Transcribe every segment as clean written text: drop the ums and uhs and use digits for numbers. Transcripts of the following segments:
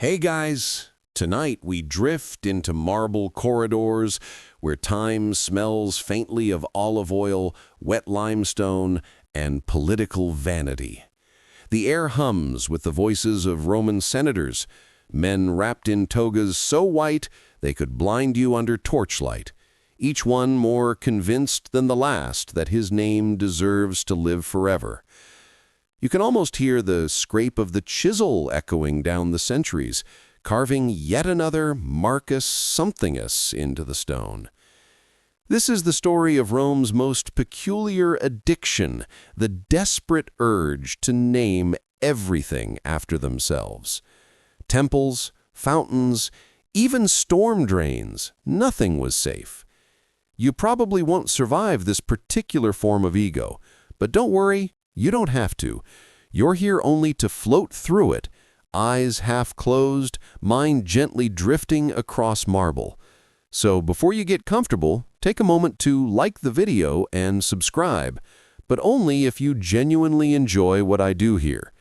Hey guys! Tonight we drift into marble corridors where time smells faintly of olive oil, wet limestone, and political vanity. The air hums with the voices of Roman senators, men wrapped in togas so white they could blind you under torchlight, each one more convinced than the last that his name deserves to live forever. You can almost hear the scrape of the chisel echoing down the centuries, carving yet another Marcus Somethingus into the stone. This is the story of Rome's most peculiar addiction, the desperate urge to name everything after themselves. Temples, fountains, even storm drains, nothing was safe. You probably won't survive this particular form of ego, but don't worry, you don't have to. You're here only to float through it, eyes half closed, mind gently drifting across marble. So before you get comfortable, take a moment to like the video and subscribe, but only if you genuinely enjoy what I do here.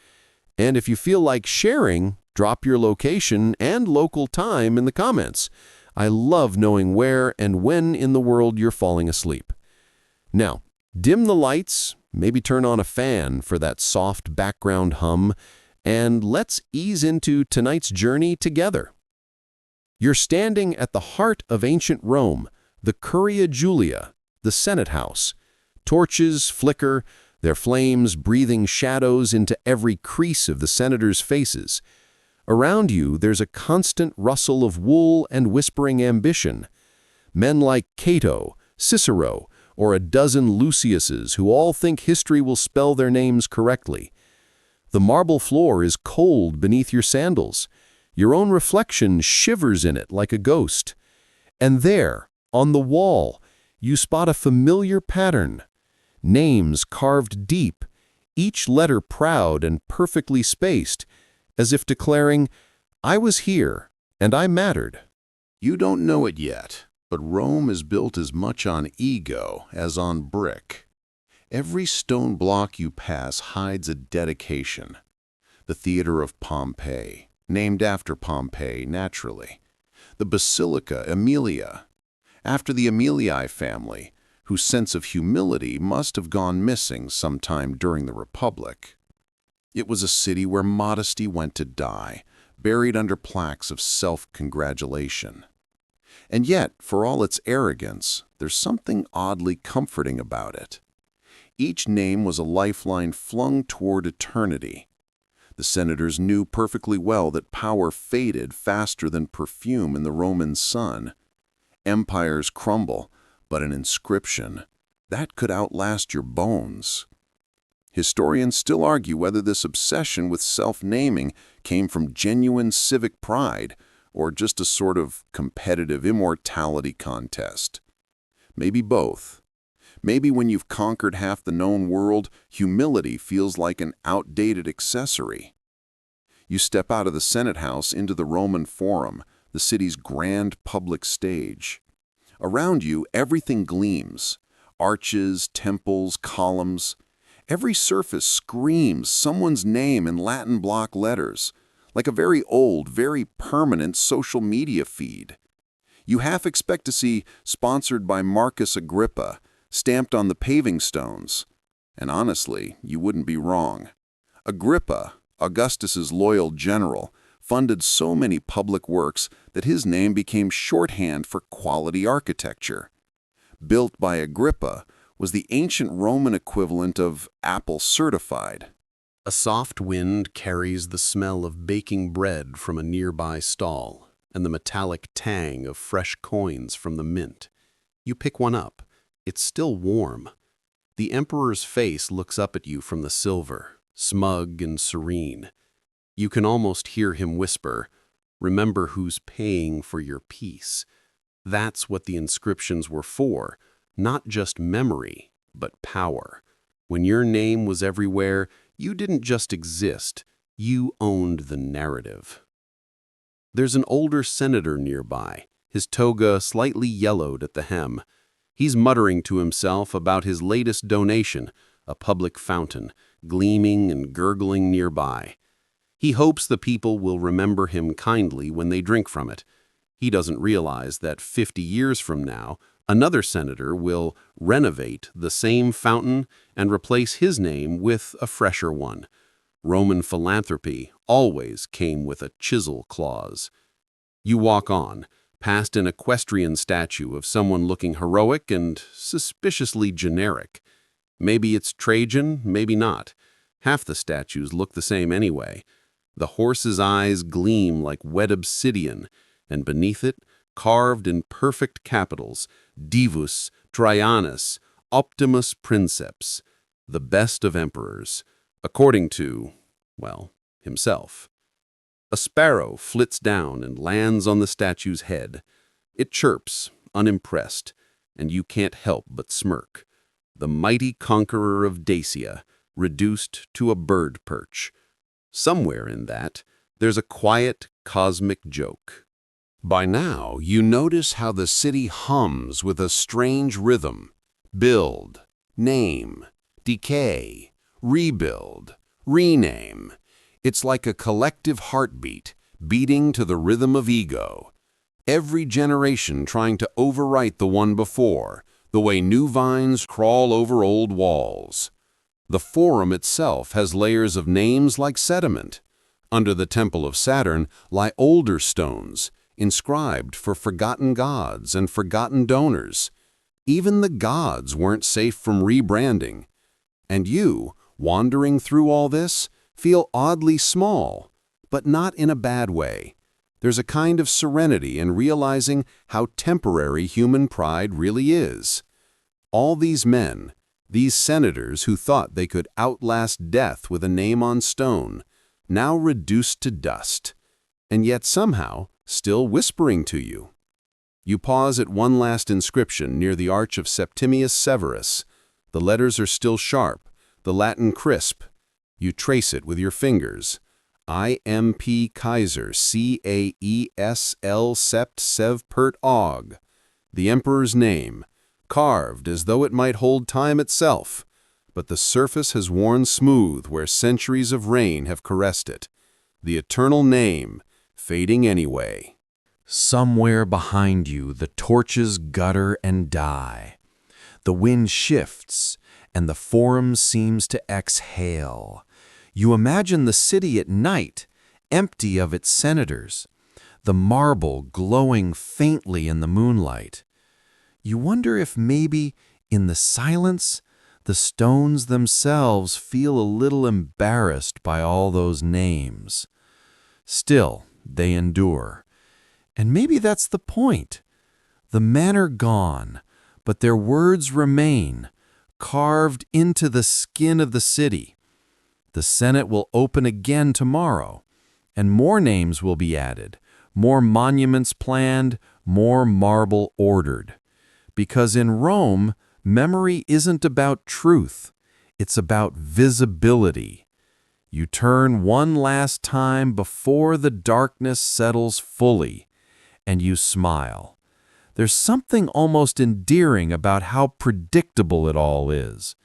And if you feel like sharing, drop your location and local time in the comments. I love knowing where and when in the world you're falling asleep. Now, dim the lights, maybe turn on a fan for that soft background hum, and let's ease into tonight's journey together. You're standing at the heart of ancient Rome, the Curia Julia, the Senate House. Torches flicker, their flames breathing shadows into every crease of the senators' faces. Around you, there's a constant rustle of wool and whispering ambition. Men like Cato, Cicero, or a dozen Luciuses who all think history will spell their names correctly. The marble floor is cold beneath your sandals. Your own reflection shivers in it like a ghost. And there, on the wall, you spot a familiar pattern. Names carved deep, each letter proud and perfectly spaced, as if declaring, "I was here, and I mattered." You don't know it yet, but Rome is built as much on ego as on brick. Every stone block you pass hides a dedication. The Theater of Pompey, named after Pompey naturally. The Basilica Aemilia, after the Aemilii family, whose sense of humility must have gone missing sometime during the Republic. It was a city where modesty went to die, buried under plaques of self-congratulation. And yet, for all its arrogance, there's something oddly comforting about it. Each name was a lifeline flung toward eternity. The senators knew perfectly well that power faded faster than perfume in the Roman sun. Empires crumble, but an inscription, that could outlast your bones. Historians still argue whether this obsession with self-naming came from genuine civic pride or just a sort of competitive immortality contest. Maybe both. Maybe when you've conquered half the known world, humility feels like an outdated accessory. You step out of the Senate House into the Roman Forum, the city's grand public stage. Around you, everything gleams. Arches, temples, columns. Every surface screams someone's name in Latin block letters, like a very old, very permanent social media feed. You half expect to see "Sponsored by Marcus Agrippa" stamped on the paving stones. And honestly, you wouldn't be wrong. Agrippa, Augustus's loyal general, funded so many public works that his name became shorthand for quality architecture. Built by Agrippa was the ancient Roman equivalent of Apple certified. A soft wind carries the smell of baking bread from a nearby stall and the metallic tang of fresh coins from the mint. You pick one up. It's still warm. The emperor's face looks up at you from the silver, smug and serene. You can almost hear him whisper, "Remember who's paying for your peace." That's what the inscriptions were for, not just memory, but power. When your name was everywhere, you didn't just exist, you owned the narrative. There's an older senator nearby, his toga slightly yellowed at the hem. He's muttering to himself about his latest donation, a public fountain, gleaming and gurgling nearby. He hopes the people will remember him kindly when they drink from it. He doesn't realize that 50 years from now, another senator will renovate the same fountain and replace his name with a fresher one. Roman philanthropy always came with a chisel clause. You walk on, past an equestrian statue of someone looking heroic and suspiciously generic. Maybe it's Trajan, maybe not. Half the statues look the same anyway. The horse's eyes gleam like wet obsidian, and beneath it, carved in perfect capitals, Divus, Trajanus, Optimus Princeps, the best of emperors, according to, well, himself. A sparrow flits down and lands on the statue's head. It chirps, unimpressed, and you can't help but smirk. The mighty conqueror of Dacia, reduced to a bird perch. Somewhere in that, there's a quiet, cosmic joke. By now, you notice how the city hums with a strange rhythm. Build, name, decay, rebuild, rename. It's like a collective heartbeat, beating to the rhythm of ego. Every generation trying to overwrite the one before, the way new vines crawl over old walls. The Forum itself has layers of names like sediment. Under the Temple of Saturn lie older stones, inscribed for forgotten gods and forgotten donors. Even the gods weren't safe from rebranding. And you, wandering through all this, feel oddly small, but not in a bad way. There's a kind of serenity in realizing how temporary human pride really is. All these men, these senators who thought they could outlast death with a name on stone, now reduced to dust, and yet somehow still whispering to you. You pause at one last inscription near the arch of Septimius Severus. The letters are still sharp, the Latin crisp. You trace it with your fingers. I.M.P. Kaiser, C-A-E-S-L Sept Sev Pert Og. The emperor's name, carved as though it might hold time itself, but the surface has worn smooth where centuries of rain have caressed it. The eternal name, fading anyway. Somewhere behind you the torches gutter and die. The wind shifts, and the Forum seems to exhale. You imagine the city at night, empty of its senators, the marble glowing faintly in the moonlight. You wonder if maybe, in the silence, the stones themselves feel a little embarrassed by all those names. Still, they endure. And maybe that's the point. The men are gone, but their words remain, carved into the skin of the city. The Senate will open again tomorrow, and more names will be added, more monuments planned, more marble ordered. Because in Rome, memory isn't about truth, it's about visibility. You turn one last time before the darkness settles fully, and you smile. There's something almost endearing about how predictable it all is.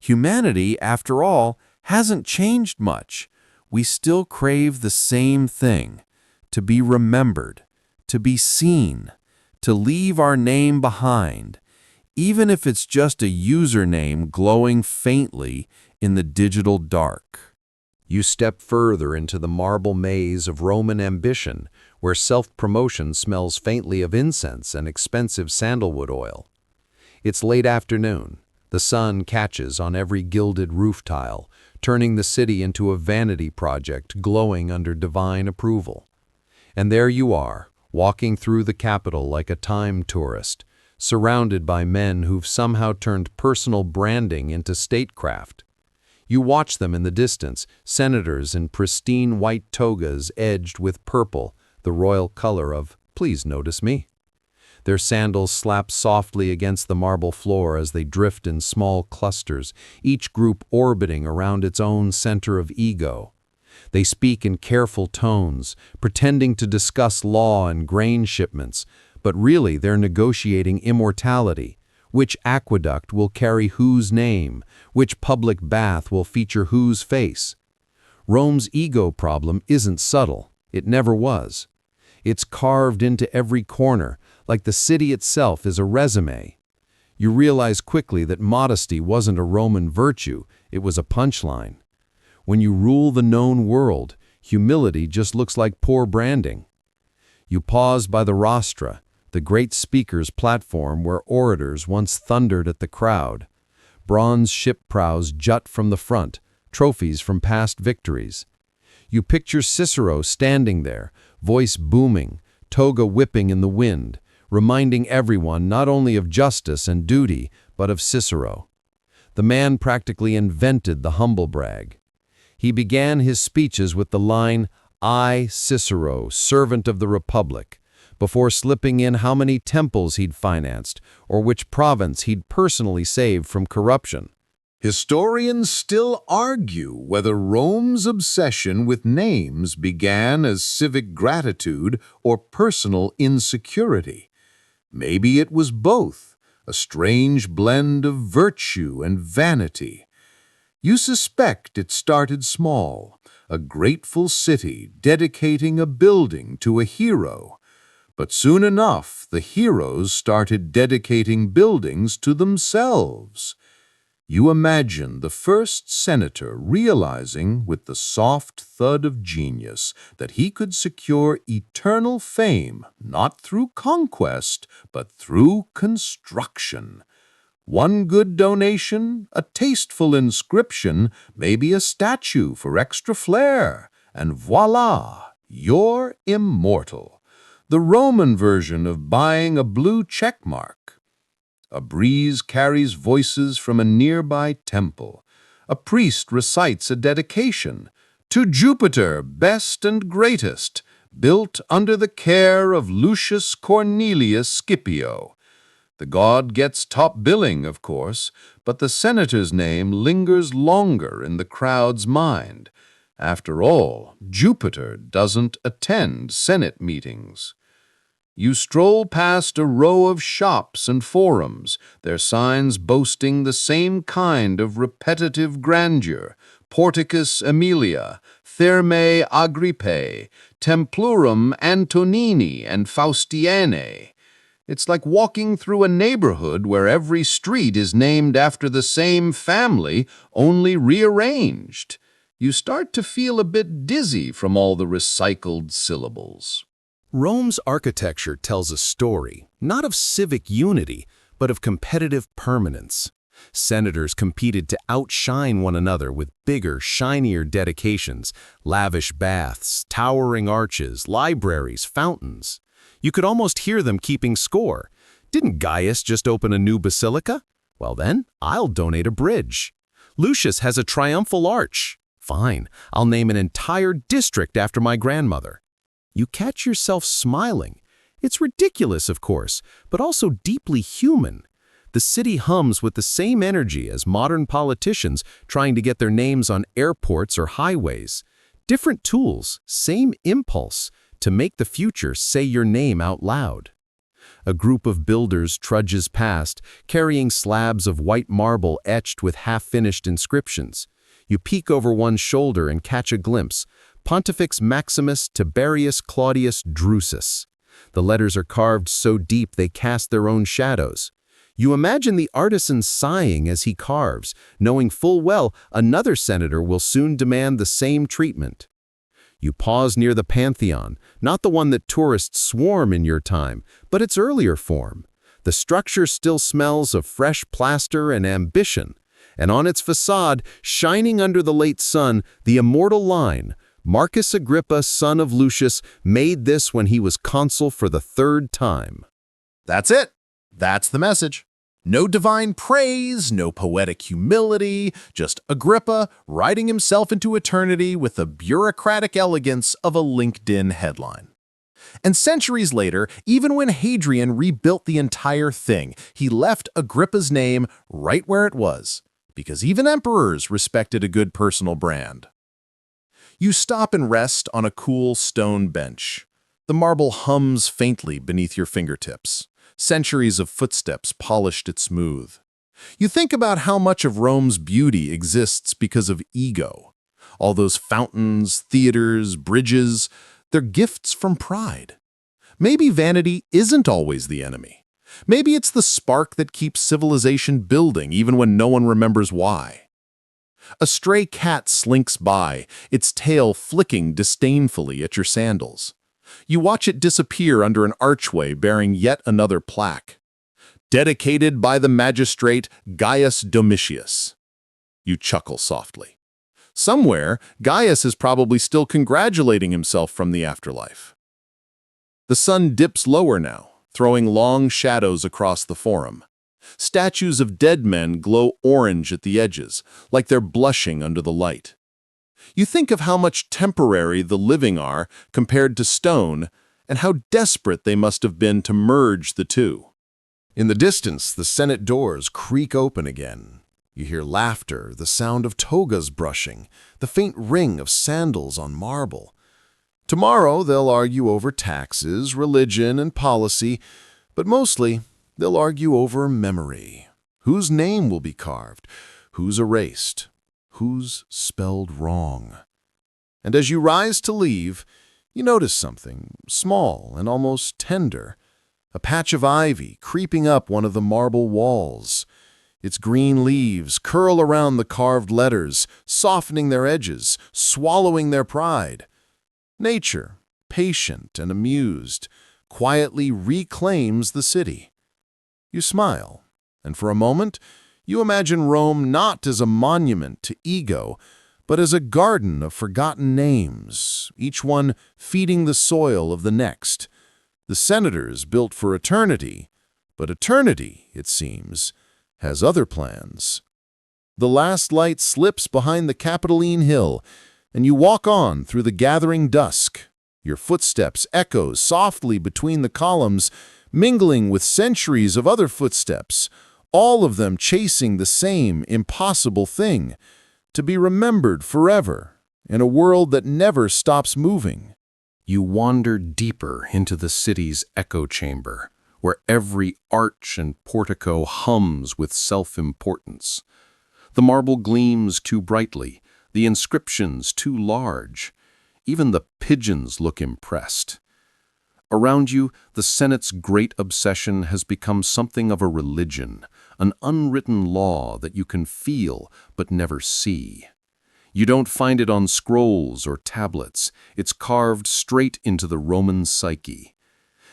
Humanity, after all, hasn't changed much. We still crave the same thing, to be remembered, to be seen, to leave our name behind, even if it's just a username glowing faintly in the digital dark. You step further into the marble maze of Roman ambition, where self-promotion smells faintly of incense and expensive sandalwood oil. It's late afternoon. The sun catches on every gilded roof tile, turning the city into a vanity project glowing under divine approval. And there you are, walking through the capital like a time tourist, surrounded by men who've somehow turned personal branding into statecraft. You watch them in the distance, senators in pristine white togas edged with purple, the royal color of "Please notice me." Their sandals slap softly against the marble floor as they drift in small clusters, each group orbiting around its own center of ego. They speak in careful tones, pretending to discuss law and grain shipments, but really they're negotiating immortality. Which aqueduct will carry whose name? Which public bath will feature whose face? Rome's ego problem isn't subtle. It never was. It's carved into every corner, like the city itself is a resume. You realize quickly that modesty wasn't a Roman virtue, it was a punchline. When you rule the known world, humility just looks like poor branding. You pause by the rostra, the great speaker's platform where orators once thundered at the crowd. Bronze ship prows jut from the front, trophies from past victories. You picture Cicero standing there, voice booming, toga whipping in the wind, reminding everyone not only of justice and duty, but of Cicero. The man practically invented the humble brag. He began his speeches with the line, "I, Cicero, servant of the Republic," before slipping in how many temples he'd financed or which province he'd personally saved from corruption. Historians still argue whether Rome's obsession with names began as civic gratitude or personal insecurity. Maybe it was both, a strange blend of virtue and vanity. You suspect it started small, a grateful city dedicating a building to a hero. But soon enough, the heroes started dedicating buildings to themselves. You imagine the first senator realizing with the soft thud of genius that he could secure eternal fame not through conquest, but through construction. One good donation, a tasteful inscription, maybe a statue for extra flair, and voila, you're immortal. The Roman version of buying a blue check mark. A breeze carries voices from a nearby temple. A priest recites a dedication to Jupiter, best and greatest, built under the care of Lucius Cornelius Scipio. The god gets top billing, of course, but the senator's name lingers longer in the crowd's mind. After all, Jupiter doesn't attend Senate meetings. You stroll past a row of shops and forums, their signs boasting the same kind of repetitive grandeur: Porticus Aemilia, Thermae Agrippae, Templorum Antonini and Faustianae. It's like walking through a neighborhood where every street is named after the same family, only rearranged. You start to feel a bit dizzy from all the recycled syllables. Rome's architecture tells a story, not of civic unity, but of competitive permanence. Senators competed to outshine one another with bigger, shinier dedications, lavish baths, towering arches, libraries, fountains. You could almost hear them keeping score. Didn't Gaius just open a new basilica? Well then, I'll donate a bridge. Lucius has a triumphal arch. Fine, I'll name an entire district after my grandmother. You catch yourself smiling. It's ridiculous, of course, but also deeply human. The city hums with the same energy as modern politicians trying to get their names on airports or highways. Different tools, same impulse, to make the future say your name out loud. A group of builders trudges past, carrying slabs of white marble etched with half-finished inscriptions. You peek over one shoulder and catch a glimpse: Pontifex Maximus Tiberius Claudius Drusus. The letters are carved so deep they cast their own shadows. You imagine the artisan sighing as he carves, knowing full well another senator will soon demand the same treatment. You pause near the Pantheon, not the one that tourists swarm in your time, but its earlier form. The structure still smells of fresh plaster and ambition, and on its facade, shining under the late sun, the immortal line, "Marcus Agrippa, son of Lucius, made this when he was consul for the 3rd time." That's it. That's the message. No divine praise, no poetic humility, just Agrippa writing himself into eternity with the bureaucratic elegance of a LinkedIn headline. And centuries later, even when Hadrian rebuilt the entire thing, he left Agrippa's name right where it was, because even emperors respected a good personal brand. You stop and rest on a cool stone bench. The marble hums faintly beneath your fingertips. Centuries of footsteps polished it smooth. You think about how much of Rome's beauty exists because of ego. All those fountains, theaters, bridges, they're gifts from pride. Maybe vanity isn't always the enemy. Maybe it's the spark that keeps civilization building even when no one remembers why. A stray cat slinks by, its tail flicking disdainfully at your sandals. You watch it disappear under an archway bearing yet another plaque. Dedicated by the magistrate Gaius Domitius. You chuckle softly. Somewhere, Gaius is probably still congratulating himself from the afterlife. The sun dips lower now, throwing long shadows across the forum. Statues of dead men glow orange at the edges, like they're blushing under the light. You think of how much temporary the living are compared to stone, and how desperate they must have been to merge the two. In the distance, the Senate doors creak open again. You hear laughter, the sound of togas brushing, the faint ring of sandals on marble. Tomorrow they'll argue over taxes, religion, and policy, but mostly they'll argue over memory. Whose name will be carved? Who's erased? Who's spelled wrong? And as you rise to leave, you notice something small and almost tender. A patch of ivy creeping up one of the marble walls. Its green leaves curl around the carved letters, softening their edges, swallowing their pride. Nature, patient and amused, quietly reclaims the city. You smile, and for a moment, you imagine Rome not as a monument to ego, but as a garden of forgotten names, each one feeding the soil of the next. The senators built for eternity, but eternity, it seems, has other plans. The last light slips behind the Capitoline Hill, and you walk on through the gathering dusk. Your footsteps echo softly between the columns, mingling with centuries of other footsteps, all of them chasing the same impossible thing, to be remembered forever in a world that never stops moving. You wander deeper into the city's echo chamber, where every arch and portico hums with self-importance. The marble gleams too brightly, the inscriptions too large. Even the pigeons look impressed. Around you, the Senate's great obsession has become something of a religion, an unwritten law that you can feel but never see. You don't find it on scrolls or tablets. It's carved straight into the Roman psyche.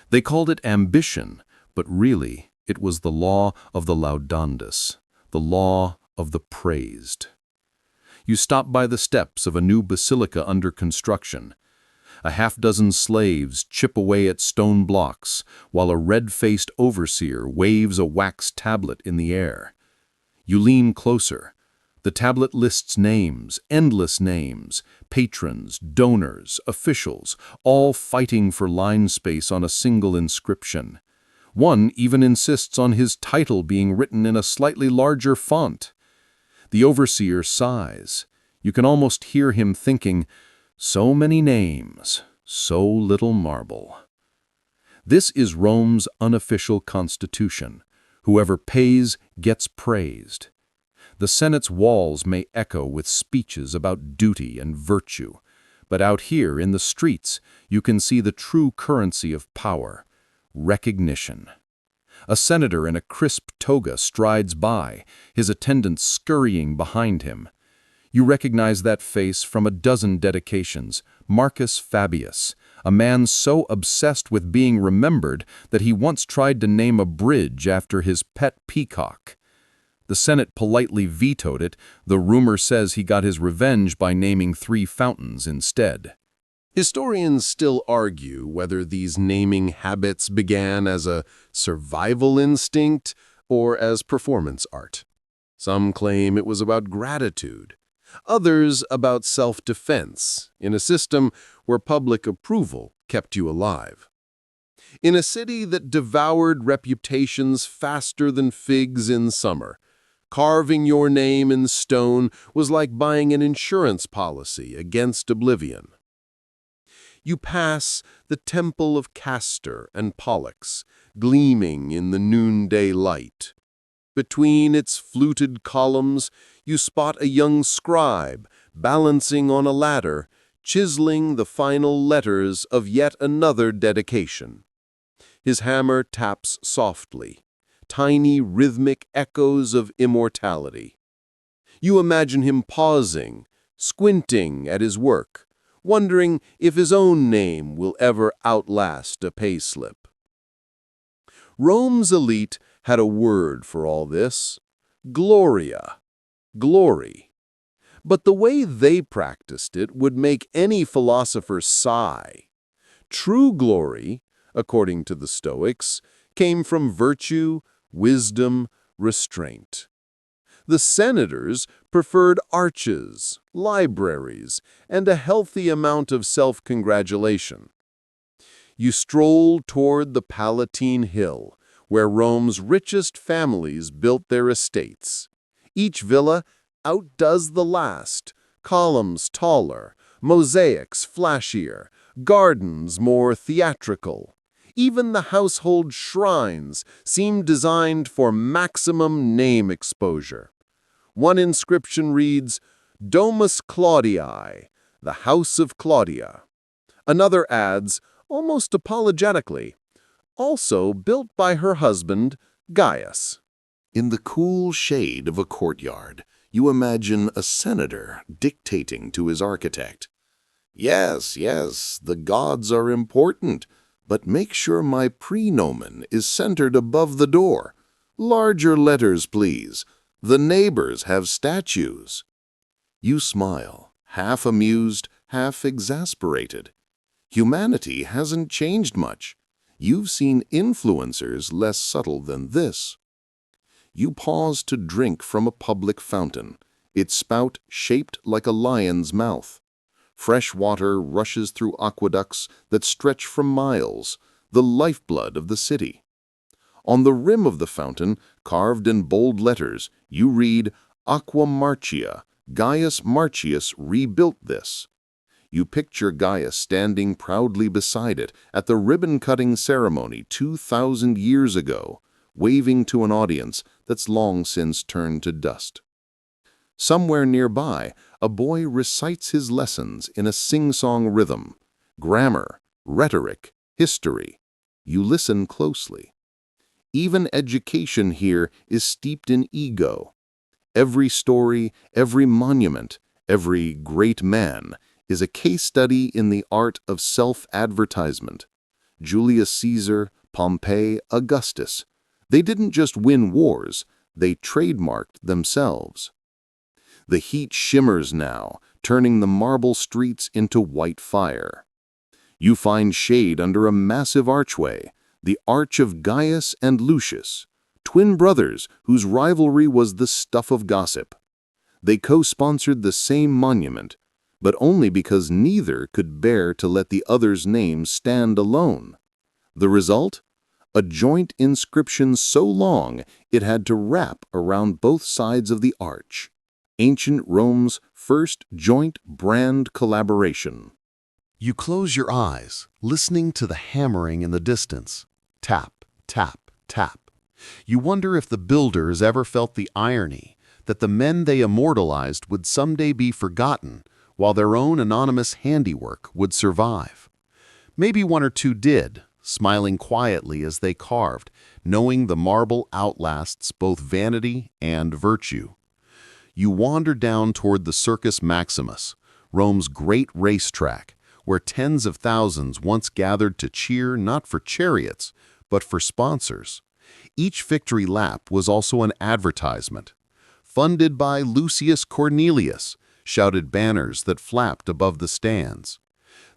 They called it ambition, but really it was the law of the laudandus, the law of the praised. You stop by the steps of a new basilica under construction. A half-dozen slaves chip away at stone blocks, while a red-faced overseer waves a wax tablet in the air. You lean closer. The tablet lists names, endless names, patrons, donors, officials, all fighting for line space on a single inscription. One even insists on his title being written in a slightly larger font. The overseer sighs. You can almost hear him thinking, so many names, so little marble. This is Rome's unofficial constitution. Whoever pays gets praised. The Senate's walls may echo with speeches about duty and virtue, but out here in the streets you can see the true currency of power, recognition. A senator in a crisp toga strides by, his attendants scurrying behind him. You recognize that face from a dozen dedications, Marcus Fabius, a man so obsessed with being remembered that he once tried to name a bridge after his pet peacock. The Senate politely vetoed it. The rumor says he got his revenge by naming 3 fountains instead. Historians still argue whether these naming habits began as a survival instinct or as performance art. Some claim it was about gratitude, others about self-defense in a system where public approval kept you alive. In a city that devoured reputations faster than figs in summer, carving your name in stone was like buying an insurance policy against oblivion. You pass the temple of Castor and Pollux, gleaming in the noonday light. Between its fluted columns, you spot a young scribe, balancing on a ladder, chiseling the final letters of yet another dedication. His hammer taps softly, tiny rhythmic echoes of immortality. You imagine him pausing, squinting at his work, wondering if his own name will ever outlast a payslip. Rome's elite had a word for all this: gloria, glory. But the way they practiced it would make any philosopher sigh. True glory, according to the Stoics, came from virtue, wisdom, restraint. The senators preferred arches, libraries, and a healthy amount of self-congratulation. You stroll toward the Palatine Hill, where Rome's richest families built their estates. Each villa outdoes the last, columns taller, mosaics flashier, gardens more theatrical. Even the household shrines seem designed for maximum name exposure. One inscription reads, Domus Claudii, the House of Claudia. Another adds, almost apologetically, also built by her husband, Gaius. In the cool shade of a courtyard, you imagine a senator dictating to his architect. Yes, yes, the gods are important, but make sure my prenomen is centered above the door. Larger letters, please. The neighbors have statues. You smile, half amused, half exasperated. Humanity hasn't changed much. You've seen influencers less subtle than this. You pause to drink from a public fountain, its spout shaped like a lion's mouth. Fresh water rushes through aqueducts that stretch for miles, the lifeblood of the city. On the rim of the fountain, carved in bold letters, you read, Aqua Marcia, Gaius Marcius rebuilt this. You picture Gaius standing proudly beside it at the ribbon-cutting ceremony 2,000 years ago, waving to an audience that's long since turned to dust. Somewhere nearby, a boy recites his lessons in a sing-song rhythm, grammar, rhetoric, history. You listen closely. Even education here is steeped in ego. Every story, every monument, every great man is a case study in the art of self-advertisement. Julius Caesar, Pompey, Augustus. They didn't just win wars, they trademarked themselves. The heat shimmers now, turning the marble streets into white fire. You find shade under a massive archway, the Arch of Gaius and Lucius, twin brothers whose rivalry was the stuff of gossip. They co-sponsored the same monument, but only because neither could bear to let the other's name stand alone. The result? A joint inscription so long it had to wrap around both sides of the arch. Ancient Rome's first joint brand collaboration. You close your eyes, listening to the hammering in the distance. Tap, tap, tap. You wonder if the builders ever felt the irony that the men they immortalized would someday be forgotten, while their own anonymous handiwork would survive. Maybe one or two did, smiling quietly as they carved, knowing the marble outlasts both vanity and virtue. You wander down toward the Circus Maximus, Rome's great racetrack, where tens of thousands once gathered to cheer not for chariots, but for sponsors. Each victory lap was also an advertisement. Funded by Lucius Cornelius, shouted banners that flapped above the stands.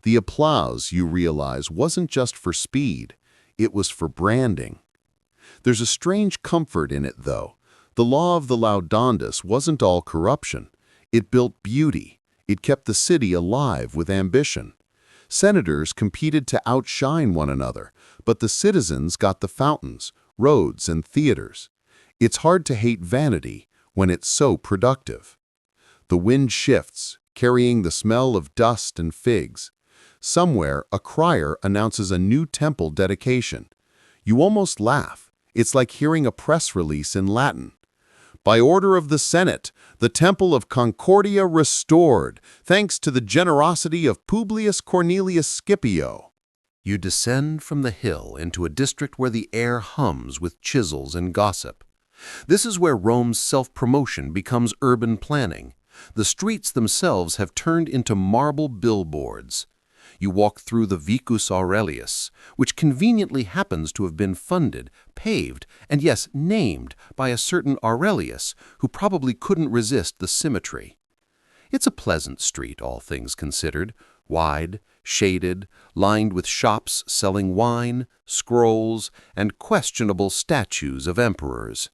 The applause, you realize, wasn't just for speed, it was for branding. There's a strange comfort in it, though. The law of the laudandus wasn't all corruption. It built beauty. It kept the city alive with ambition. Senators competed to outshine one another, but the citizens got the fountains, roads, and theaters. It's hard to hate vanity when it's so productive. The wind shifts, carrying the smell of dust and figs. Somewhere, a crier announces a new temple dedication. You almost laugh. It's like hearing a press release in Latin. By order of the Senate, the Temple of Concordia restored, thanks to the generosity of Publius Cornelius Scipio. You descend from the hill into a district where the air hums with chisels and gossip. This is where Rome's self-promotion becomes urban planning. The streets themselves have turned into marble billboards. You walk through the Vicus Aurelius, which conveniently happens to have been funded, paved, and yes, named by a certain Aurelius who probably couldn't resist the symmetry. It's a pleasant street, all things considered, wide, shaded, lined with shops selling wine, scrolls, and questionable statues of emperors.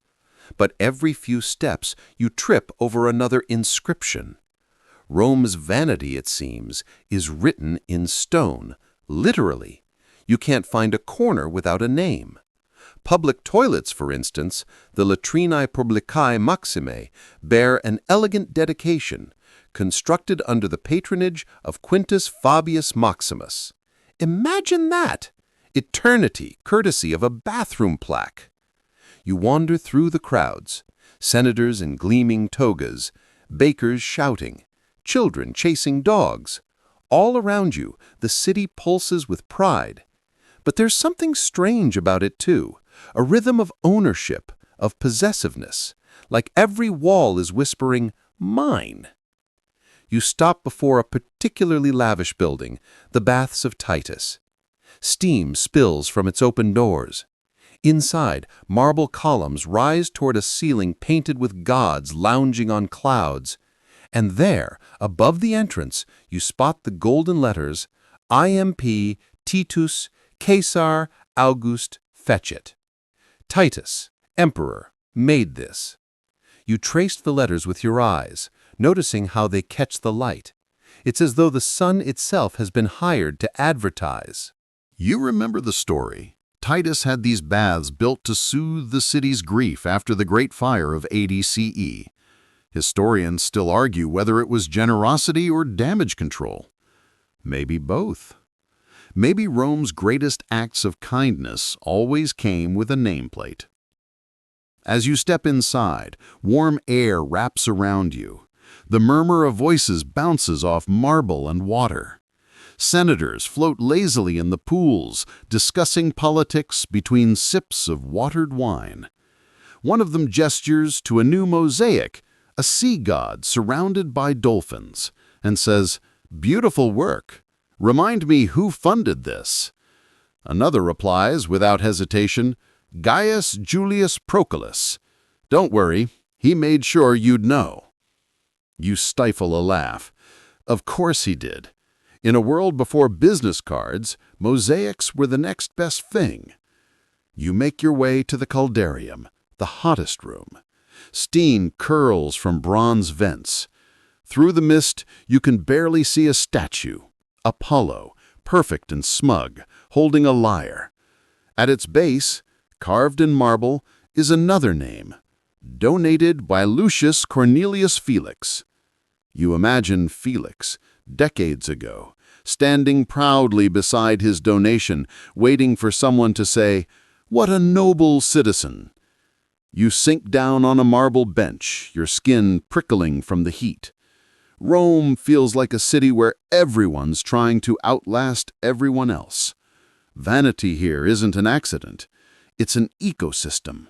But every few steps you trip over another inscription. Rome's vanity, it seems, is written in stone, literally. You can't find a corner without a name. Public toilets, for instance, the Latrinae Publicae Maximae, bear an elegant dedication, constructed under the patronage of Quintus Fabius Maximus. Imagine that! Eternity, courtesy of a bathroom plaque. You wander through the crowds, senators in gleaming togas, bakers shouting, children chasing dogs. All around you, the city pulses with pride. But there's something strange about it too, a rhythm of ownership, of possessiveness, like every wall is whispering, "Mine." You stop before a particularly lavish building, the Baths of Titus. Steam spills from its open doors. Inside, marble columns rise toward a ceiling painted with gods lounging on clouds. And there, above the entrance, you spot the golden letters, IMP Titus Caesar August Fecit. Titus, Emperor, made this. You traced the letters with your eyes, noticing how they catch the light. It's as though the sun itself has been hired to advertise. You remember the story. Titus had these baths built to soothe the city's grief after the Great Fire of AD CE. Historians still argue whether it was generosity or damage control. Maybe both. Maybe Rome's greatest acts of kindness always came with a nameplate. As you step inside, warm air wraps around you. The murmur of voices bounces off marble and water. Senators float lazily in the pools, discussing politics between sips of watered wine. One of them gestures to a new mosaic, a sea god surrounded by dolphins, and says, "Beautiful work. Remind me who funded this." Another replies without hesitation, "Gaius Julius Proculus. Don't worry, he made sure you'd know." You stifle a laugh. Of course he did. In a world before business cards, mosaics were the next best thing. You make your way to the caldarium, the hottest room. Steam curls from bronze vents. Through the mist, you can barely see a statue, Apollo, perfect and smug, holding a lyre. At its base, carved in marble, is another name, donated by Lucius Cornelius Felix. You imagine Felix, decades ago, standing proudly beside his donation, waiting for someone to say, "What a noble citizen." You sink down on a marble bench, your skin prickling from the heat. Rome feels like a city where everyone's trying to outlast everyone else. Vanity here isn't an accident. It's an ecosystem.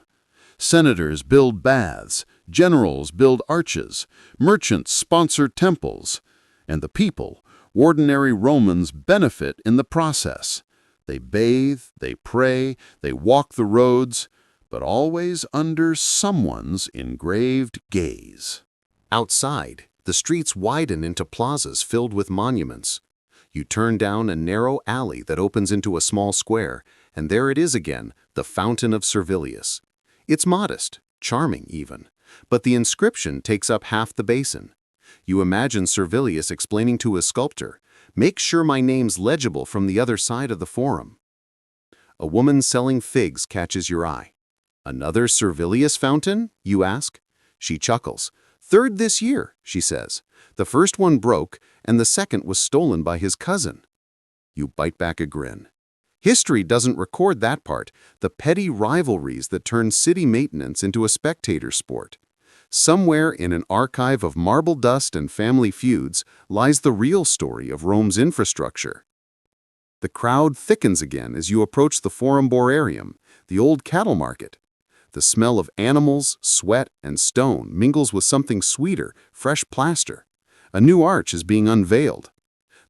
Senators build baths, generals build arches, merchants sponsor temples, and the people, ordinary Romans, benefit in the process. They bathe, they pray, they walk the roads, but always under someone's engraved gaze. Outside, the streets widen into plazas filled with monuments. You turn down a narrow alley that opens into a small square, and there it is again, the Fountain of Servilius. It's modest, charming even, but the inscription takes up half the basin. You imagine Servilius explaining to his sculptor, "Make sure my name's legible from the other side of the forum." A woman selling figs catches your eye. "Another Servilius fountain?" you ask. She chuckles. "Third this year," she says. "The first one broke, and the second was stolen by his cousin." You bite back a grin. History doesn't record that part, the petty rivalries that turn city maintenance into a spectator sport. Somewhere in an archive of marble dust and family feuds lies the real story of Rome's infrastructure. The crowd thickens again as you approach the Forum Boarium, the old cattle market. The smell of animals, sweat, and stone mingles with something sweeter, fresh plaster. A new arch is being unveiled.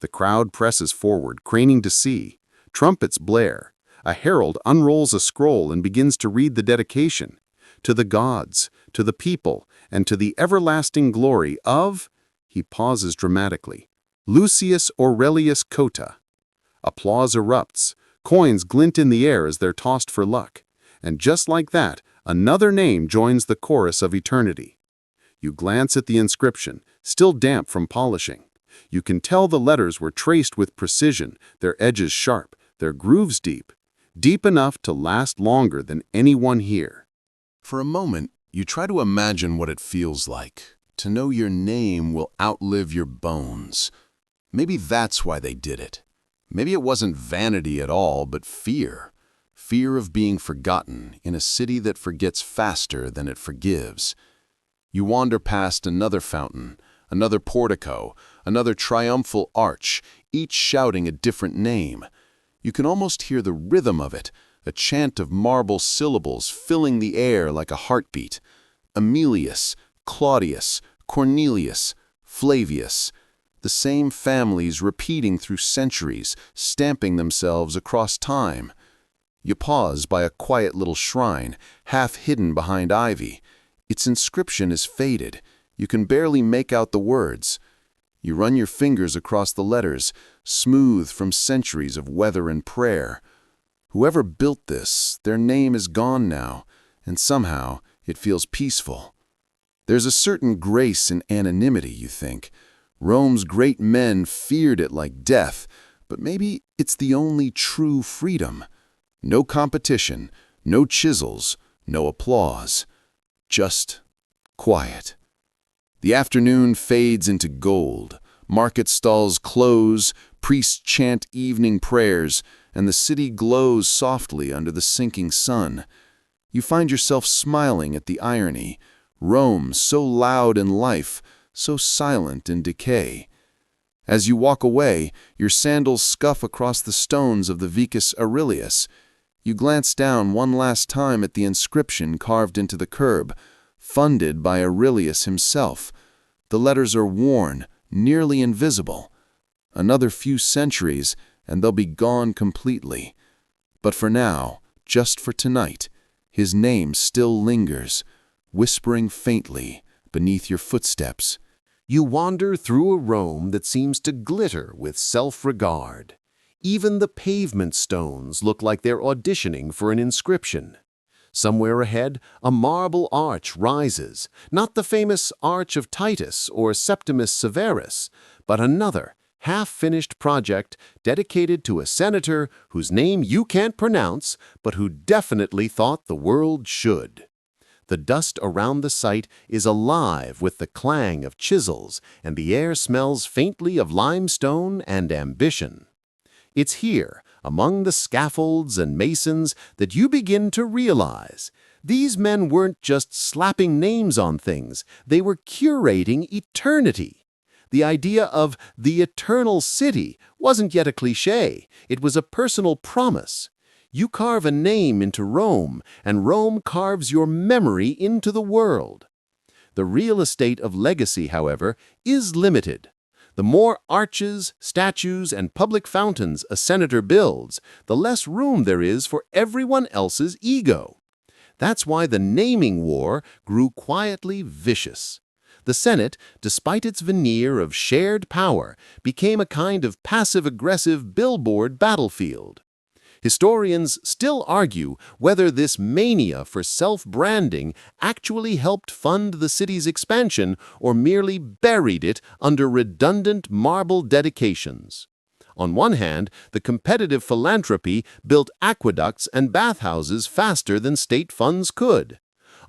The crowd presses forward, craning to see. Trumpets blare. A herald unrolls a scroll and begins to read the dedication. To the gods, to the people, and to the everlasting glory of, he pauses dramatically, Lucius Aurelius Cotta. Applause erupts. Coins glint in the air as they're tossed for luck. And just like that, another name joins the chorus of eternity. You glance at the inscription, still damp from polishing. You can tell the letters were traced with precision, their edges sharp, their grooves deep, deep enough to last longer than anyone here. For a moment, you try to imagine what it feels like, to know your name will outlive your bones. Maybe that's why they did it. Maybe it wasn't vanity at all, but fear. Fear of being forgotten in a city that forgets faster than it forgives. You wander past another fountain, another portico, another triumphal arch, each shouting a different name. You can almost hear the rhythm of it, a chant of marble syllables filling the air like a heartbeat. Aemilius, Claudius, Cornelius, Flavius. The same families repeating through centuries, stamping themselves across time. You pause by a quiet little shrine, half hidden behind ivy. Its inscription is faded. You can barely make out the words. You run your fingers across the letters, smooth from centuries of weather and prayer. Whoever built this, their name is gone now, and somehow it feels peaceful. There's a certain grace in anonymity, you think. Rome's great men feared it like death, but maybe it's the only true freedom. No competition, no chisels, no applause. Just quiet. The afternoon fades into gold. Market stalls close, priests chant evening prayers, and the city glows softly under the sinking sun. You find yourself smiling at the irony. Rome, so loud in life, so silent in decay. As you walk away, your sandals scuff across the stones of the Vicus Aurelius. You glance down one last time at the inscription carved into the curb, funded by Aurelius himself. The letters are worn, nearly invisible. Another few centuries, and they'll be gone completely. But for now, just for tonight, his name still lingers, whispering faintly beneath your footsteps. You wander through a Rome that seems to glitter with self-regard. Even the pavement stones look like they're auditioning for an inscription. Somewhere ahead, a marble arch rises, not the famous Arch of Titus or Septimus Severus, but another, half-finished project dedicated to a senator whose name you can't pronounce, but who definitely thought the world should. The dust around the site is alive with the clang of chisels, and the air smells faintly of limestone and ambition. It's here, among the scaffolds and masons, that you begin to realize these men weren't just slapping names on things, they were curating eternity. The idea of the eternal city wasn't yet a cliché, it was a personal promise. You carve a name into Rome, and Rome carves your memory into the world. The real estate of legacy, however, is limited. The more arches, statues, and public fountains a senator builds, the less room there is for everyone else's ego. That's why the naming war grew quietly vicious. The Senate, despite its veneer of shared power, became a kind of passive-aggressive billboard battlefield. Historians still argue whether this mania for self-branding actually helped fund the city's expansion or merely buried it under redundant marble dedications. On one hand, the competitive philanthropy built aqueducts and bathhouses faster than state funds could.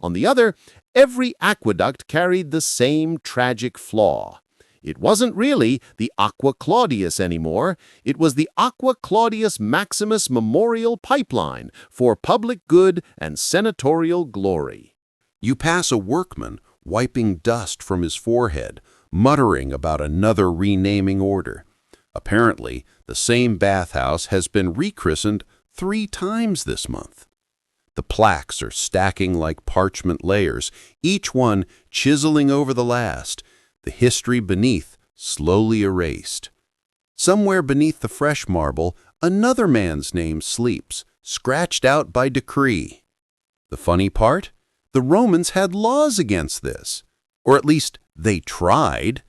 On the other, every aqueduct carried the same tragic flaw. It wasn't really the Aqua Claudius anymore. It was the Aqua Claudius Maximus Memorial Pipeline for public good and senatorial glory. You pass a workman wiping dust from his forehead, muttering about another renaming order. Apparently, the same bathhouse has been rechristened 3 times this month. The plaques are stacking like parchment layers, each one chiseling over the last, the history beneath slowly erased. Somewhere beneath the fresh marble, another man's name sleeps, scratched out by decree. The funny part? The Romans had laws against this. Or at least, they tried.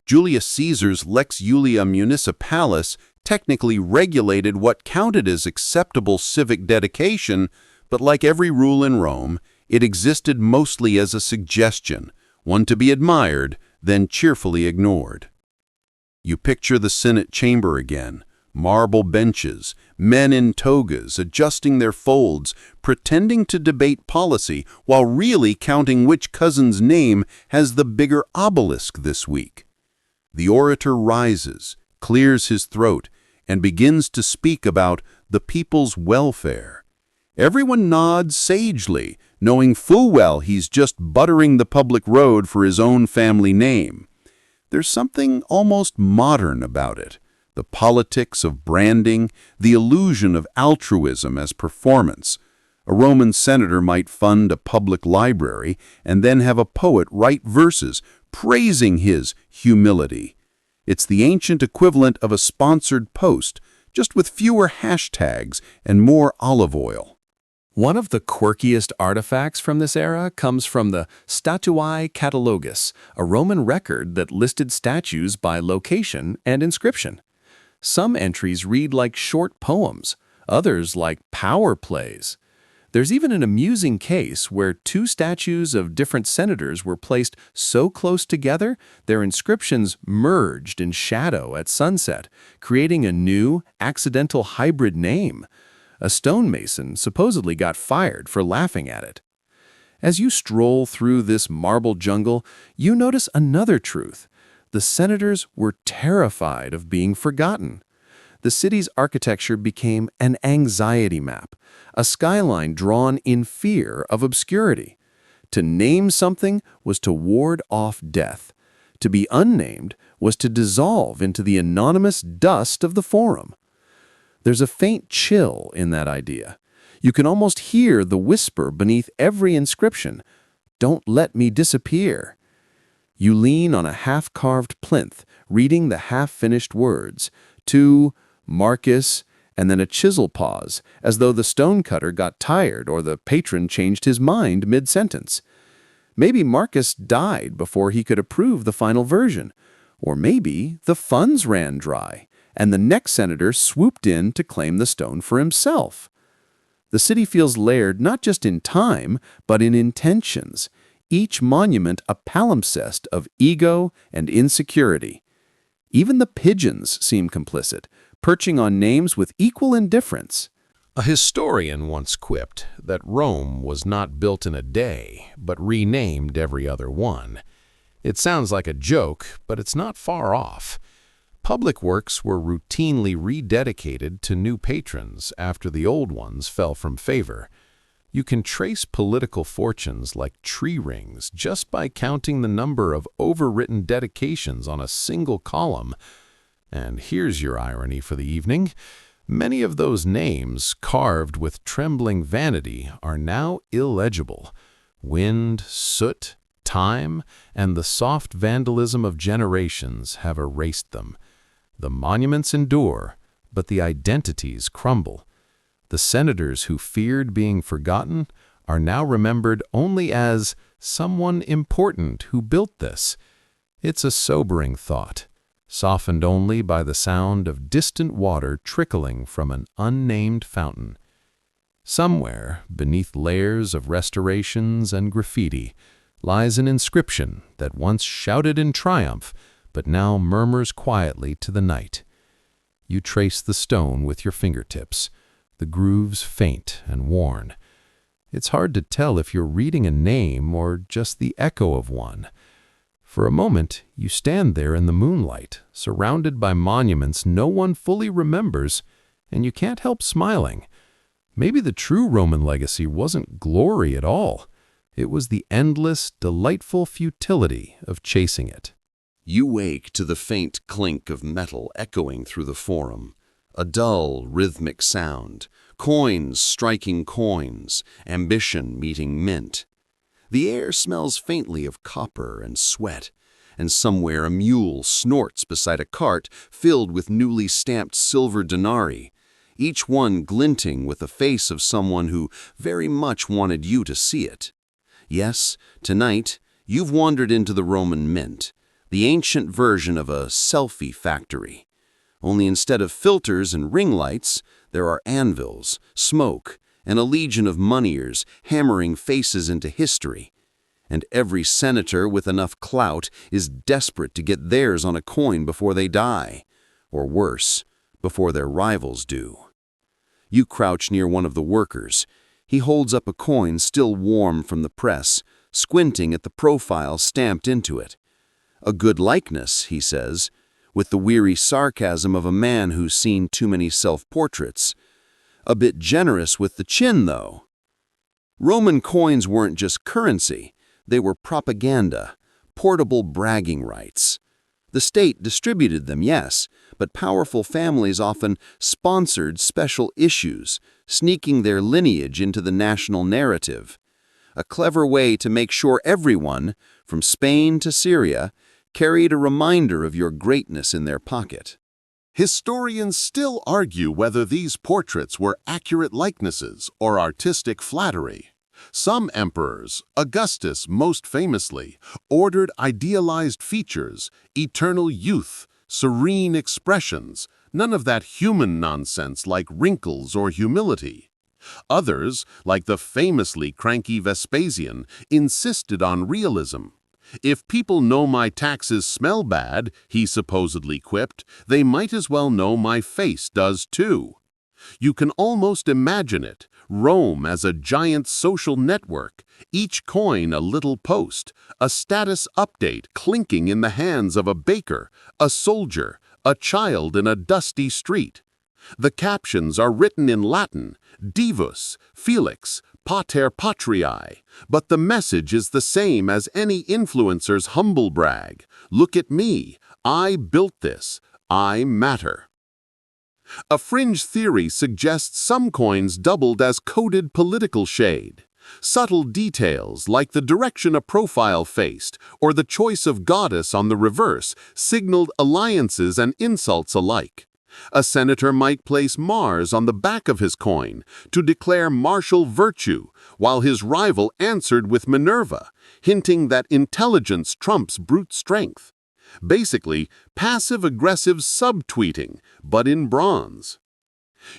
Julius Caesar's Lex Julia Municipalis technically regulated what counted as acceptable civic dedication, but like every rule in Rome, it existed mostly as a suggestion, one to be admired, then cheerfully ignored. You picture the Senate chamber again, marble benches, men in togas adjusting their folds, pretending to debate policy while really counting which cousin's name has the bigger obelisk this week. The orator rises, clears his throat, and begins to speak about the people's welfare. Everyone nods sagely, knowing full well he's just buttering the public road for his own family name. There's something almost modern about it. The politics of branding, the illusion of altruism as performance. A Roman senator might fund a public library and then have a poet write verses praising his humility. It's the ancient equivalent of a sponsored post, just with fewer hashtags and more olive oil. One of the quirkiest artifacts from this era comes from the Statuae Catalogus, a Roman record that listed statues by location and inscription. Some entries read like short poems, others like power plays. There's even an amusing case where 2 statues of different senators were placed so close together their inscriptions merged in shadow at sunset, creating a new, accidental hybrid name. A stonemason supposedly got fired for laughing at it. As you stroll through this marble jungle, you notice another truth. The senators were terrified of being forgotten. The city's architecture became an anxiety map, a skyline drawn in fear of obscurity. To name something was to ward off death. To be unnamed was to dissolve into the anonymous dust of the forum. There's a faint chill in that idea. You can almost hear the whisper beneath every inscription, "Don't let me disappear." You lean on a half-carved plinth, reading the half-finished words, "To Marcus," and then a chisel pause, as though the stonecutter got tired or the patron changed his mind mid-sentence. Maybe Marcus died before he could approve the final version, or maybe the funds ran dry, and the next senator swooped in to claim the stone for himself. The city feels layered not just in time, but in intentions, each monument a palimpsest of ego and insecurity. Even the pigeons seem complicit, perching on names with equal indifference. A historian once quipped that Rome was not built in a day, but renamed every other one. It sounds like a joke, but it's not far off. Public works were routinely rededicated to new patrons after the old ones fell from favor. You can trace political fortunes like tree rings just by counting the number of overwritten dedications on a single column. And here's your irony for the evening. Many of those names, carved with trembling vanity, are now illegible. Wind, soot, time, and the soft vandalism of generations have erased them. The monuments endure, but the identities crumble. The senators who feared being forgotten are now remembered only as someone important who built this. It's a sobering thought, softened only by the sound of distant water trickling from an unnamed fountain. Somewhere, beneath layers of restorations and graffiti, lies an inscription that once shouted in triumph, but now murmurs quietly to the night. You trace the stone with your fingertips, the grooves faint and worn. It's hard to tell if you're reading a name or just the echo of one. For a moment, you stand there in the moonlight, surrounded by monuments no one fully remembers, and you can't help smiling. Maybe the true Roman legacy wasn't glory at all. It was the endless, delightful futility of chasing it. You wake to the faint clink of metal echoing through the forum, a dull, rhythmic sound, coins striking coins, ambition meeting mint. The air smells faintly of copper and sweat, and somewhere a mule snorts beside a cart filled with newly stamped silver denarii, each one glinting with the face of someone who very much wanted you to see it. Yes, tonight, you've wandered into the Roman Mint, the ancient version of a selfie factory. Only instead of filters and ring lights, there are anvils, smoke, and a legion of moneyers hammering faces into history. And every senator with enough clout is desperate to get theirs on a coin before they die, or worse, before their rivals do. You crouch near one of the workers. He holds up a coin still warm from the press, squinting at the profile stamped into it. A good likeness, he says, with the weary sarcasm of a man who's seen too many self-portraits. A bit generous with the chin, though. Roman coins weren't just currency, they were propaganda, portable bragging rights. The state distributed them, yes, but powerful families often sponsored special issues, sneaking their lineage into the national narrative. A clever way to make sure everyone, from Spain to Syria, carried a reminder of your greatness in their pocket. Historians still argue whether these portraits were accurate likenesses or artistic flattery. Some emperors, Augustus most famously, ordered idealized features, eternal youth, serene expressions, none of that human nonsense like wrinkles or humility. Others, like the famously cranky Vespasian, insisted on realism. If people know my taxes smell bad, he supposedly quipped, they might as well know my face does too. You can almost imagine it, Rome as a giant social network, each coin a little post, a status update clinking in the hands of a baker, a soldier, a child in a dusty street. The captions are written in Latin, Divus, Felix, Pater Patriae, but the message is the same as any influencer's humble brag. Look at me, I built this, I matter. A fringe theory suggests some coins doubled as coded political shade. Subtle details like the direction a profile faced or the choice of goddess on the reverse signaled alliances and insults alike. A senator might place Mars on the back of his coin to declare martial virtue, while his rival answered with Minerva, hinting that intelligence trumps brute strength. Basically, passive-aggressive subtweeting, but in bronze.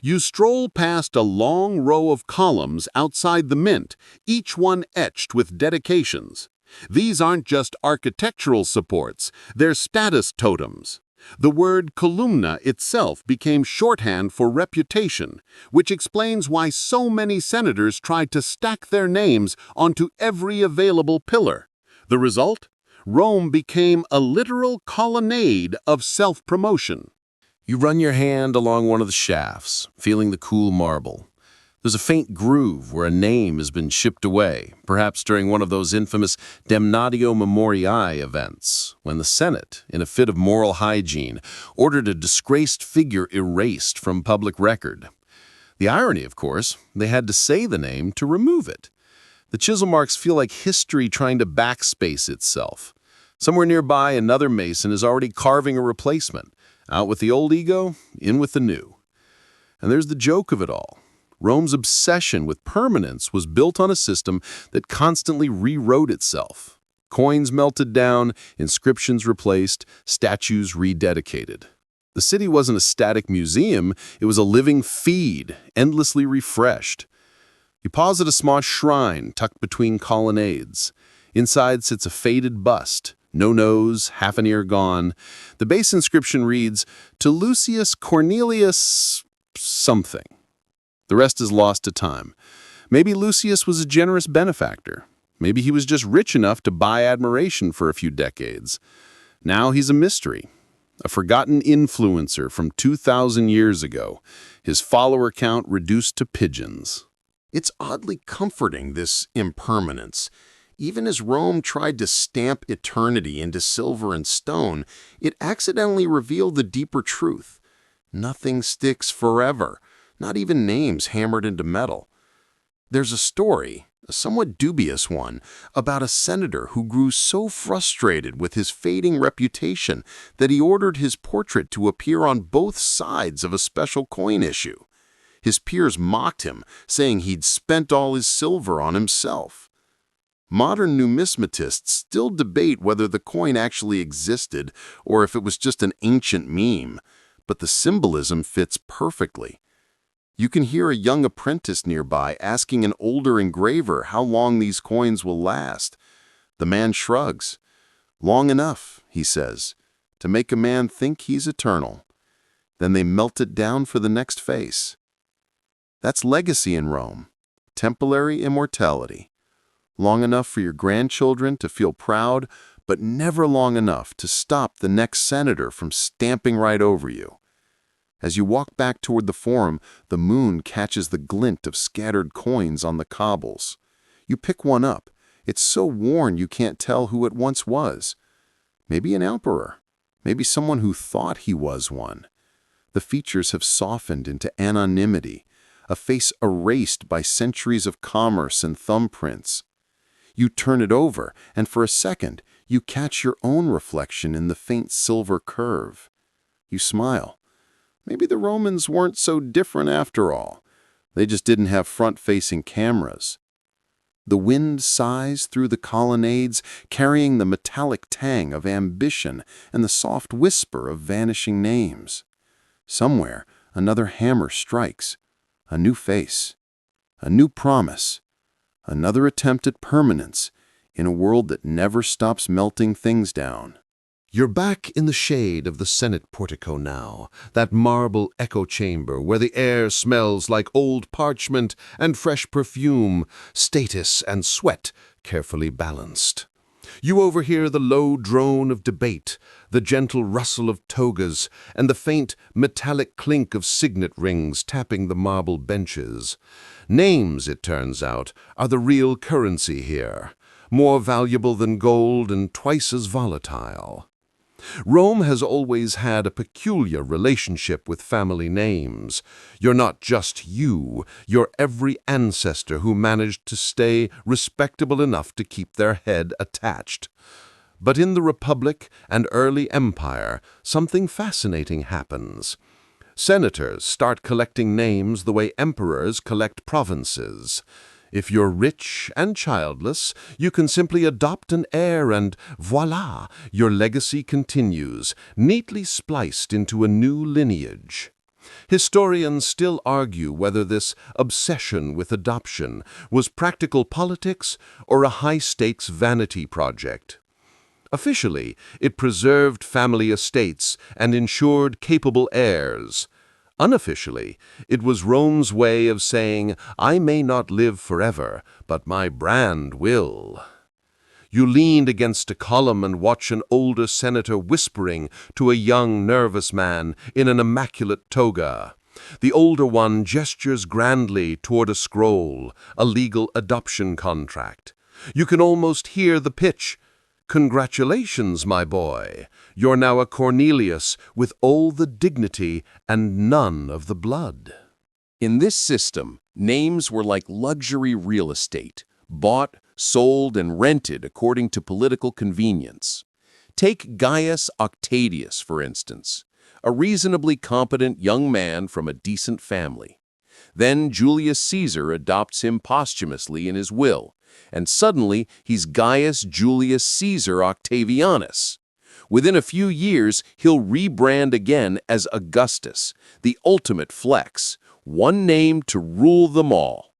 You stroll past a long row of columns outside the mint, each one etched with dedications. These aren't just architectural supports, they're status totems. The word columna itself became shorthand for reputation, which explains why so many senators tried to stack their names onto every available pillar. The result? Rome became a literal colonnade of self-promotion. You run your hand along one of the shafts, feeling the cool marble. There's a faint groove where a name has been chipped away, perhaps during one of those infamous Damnatio Memoriae events, when the Senate, in a fit of moral hygiene, ordered a disgraced figure erased from public record. The irony, of course, they had to say the name to remove it. The chisel marks feel like history trying to backspace itself. Somewhere nearby, another mason is already carving a replacement. Out with the old ego, in with the new. And there's the joke of it all. Rome's obsession with permanence was built on a system that constantly rewrote itself. Coins melted down, inscriptions replaced, statues rededicated. The city wasn't a static museum, it was a living feed, endlessly refreshed. You pause at a small shrine tucked between colonnades. Inside sits a faded bust, no nose, half an ear gone. The base inscription reads, "To Lucius Cornelius something." The rest is lost to time. Maybe Lucius was a generous benefactor. Maybe he was just rich enough to buy admiration for a few decades. Now he's a mystery, a forgotten influencer from 2,000 years ago, his follower count reduced to pigeons. It's oddly comforting, this impermanence. Even as Rome tried to stamp eternity into silver and stone, it accidentally revealed the deeper truth. Nothing sticks forever, not even names hammered into metal. There's a story, a somewhat dubious one, about a senator who grew so frustrated with his fading reputation that he ordered his portrait to appear on both sides of a special coin issue. His peers mocked him, saying he'd spent all his silver on himself. Modern numismatists still debate whether the coin actually existed or if it was just an ancient meme, but the symbolism fits perfectly. You can hear a young apprentice nearby asking an older engraver how long these coins will last. The man shrugs. "Long enough," he says, "to make a man think he's eternal." Then they melt it down for the next face. That's legacy in Rome, temporary immortality. Long enough for your grandchildren to feel proud, but never long enough to stop the next senator from stamping right over you. As you walk back toward the Forum, the moon catches the glint of scattered coins on the cobbles. You pick one up. It's so worn you can't tell who it once was. Maybe an emperor. Maybe someone who thought he was one. The features have softened into anonymity, a face erased by centuries of commerce and thumbprints. You turn it over, and for a second, you catch your own reflection in the faint silver curve. You smile. Maybe the Romans weren't so different after all. They just didn't have front-facing cameras. The wind sighs through the colonnades, carrying the metallic tang of ambition and the soft whisper of vanishing names. Somewhere, another hammer strikes. A new face. A new promise. Another attempt at permanence in a world that never stops melting things down. You're back in the shade of the Senate portico now, that marble echo chamber where the air smells like old parchment and fresh perfume, status and sweat carefully balanced. You overhear the low drone of debate, the gentle rustle of togas, and the faint metallic clink of signet rings tapping the marble benches. Names, it turns out, are the real currency here, more valuable than gold and twice as volatile. Rome has always had a peculiar relationship with family names. You're not just you, you're every ancestor who managed to stay respectable enough to keep their head attached. But in the Republic and early Empire, something fascinating happens. Senators start collecting names the way emperors collect provinces. If you're rich and childless, you can simply adopt an heir and voila, your legacy continues, neatly spliced into a new lineage. Historians still argue whether this obsession with adoption was practical politics or a high-stakes vanity project. Officially, it preserved family estates and ensured capable heirs. Unofficially, it was Rome's way of saying, "I may not live forever, but my brand will." You leaned against a column and watched an older senator whispering to a young, nervous man in an immaculate toga. The older one gestures grandly toward a scroll, a legal adoption contract. You can almost hear the pitch. "Congratulations, my boy. You're now a Cornelius with all the dignity and none of the blood." In this system, names were like luxury real estate, bought, sold, and rented according to political convenience. Take Gaius Octavius, for instance, a reasonably competent young man from a decent family. Then Julius Caesar adopts him posthumously in his will, and suddenly he's Gaius Julius Caesar Octavianus. Within a few years, he'll rebrand again as Augustus, the ultimate flex, one name to rule them all.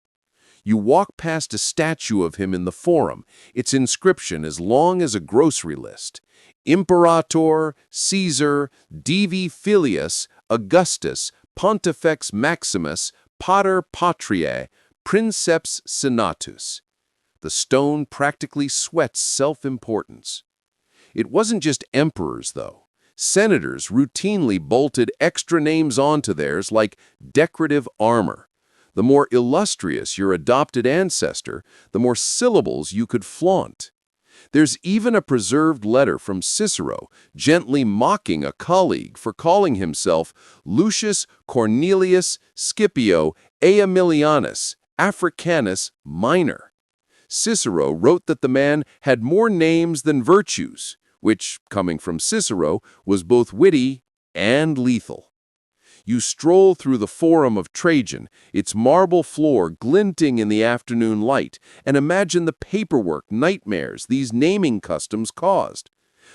You walk past a statue of him in the Forum, its inscription as long as a grocery list: Imperator Caesar Divi Filius Augustus Pontifex Maximus Pater Patriae Princeps Senatus. The stone practically sweats self-importance. It wasn't just emperors, though. Senators routinely bolted extra names onto theirs like decorative armor. The more illustrious your adopted ancestor, the more syllables you could flaunt. There's even a preserved letter from Cicero gently mocking a colleague for calling himself Lucius Cornelius Scipio Aemilianus Africanus Minor. Cicero wrote that the man had more names than virtues, which, coming from Cicero, was both witty and lethal. You stroll through the Forum of Trajan, its marble floor glinting in the afternoon light, and imagine the paperwork nightmares these naming customs caused.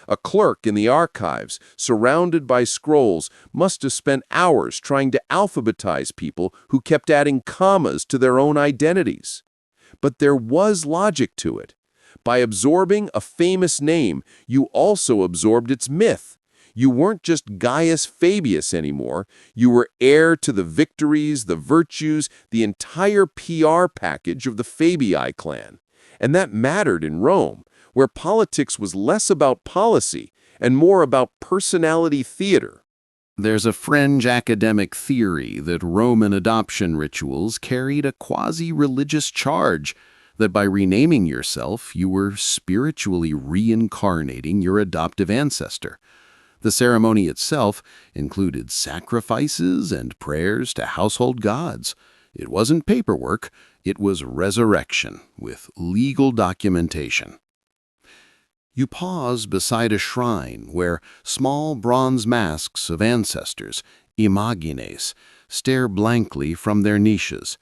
A clerk in the archives, surrounded by scrolls, must have spent hours trying to alphabetize people who kept adding commas to their own identities. But there was logic to it. By absorbing a famous name, you also absorbed its myth. You weren't just Gaius Fabius anymore. You were heir to the victories, the virtues, the entire PR package of the Fabii clan. And that mattered in Rome, where politics was less about policy and more about personality theater. There's a fringe academic theory that Roman adoption rituals carried a quasi-religious charge, that by renaming yourself, you were spiritually reincarnating your adoptive ancestor. The ceremony itself included sacrifices and prayers to household gods. It wasn't paperwork, it was resurrection with legal documentation. You pause beside a shrine where small bronze masks of ancestors, imagines, stare blankly from their niches.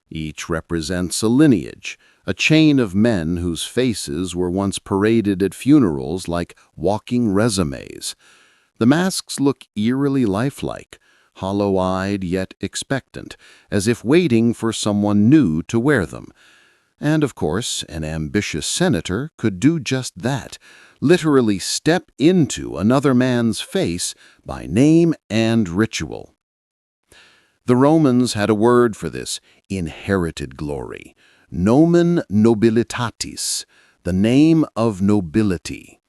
Each represents a lineage, a chain of men whose faces were once paraded at funerals like walking resumes. The masks look eerily lifelike, hollow-eyed yet expectant, as if waiting for someone new to wear them. And, of course, an ambitious senator could do just that, literally step into another man's face by name and ritual. The Romans had a word for this inherited glory, nomen nobilitatis, the name of nobility.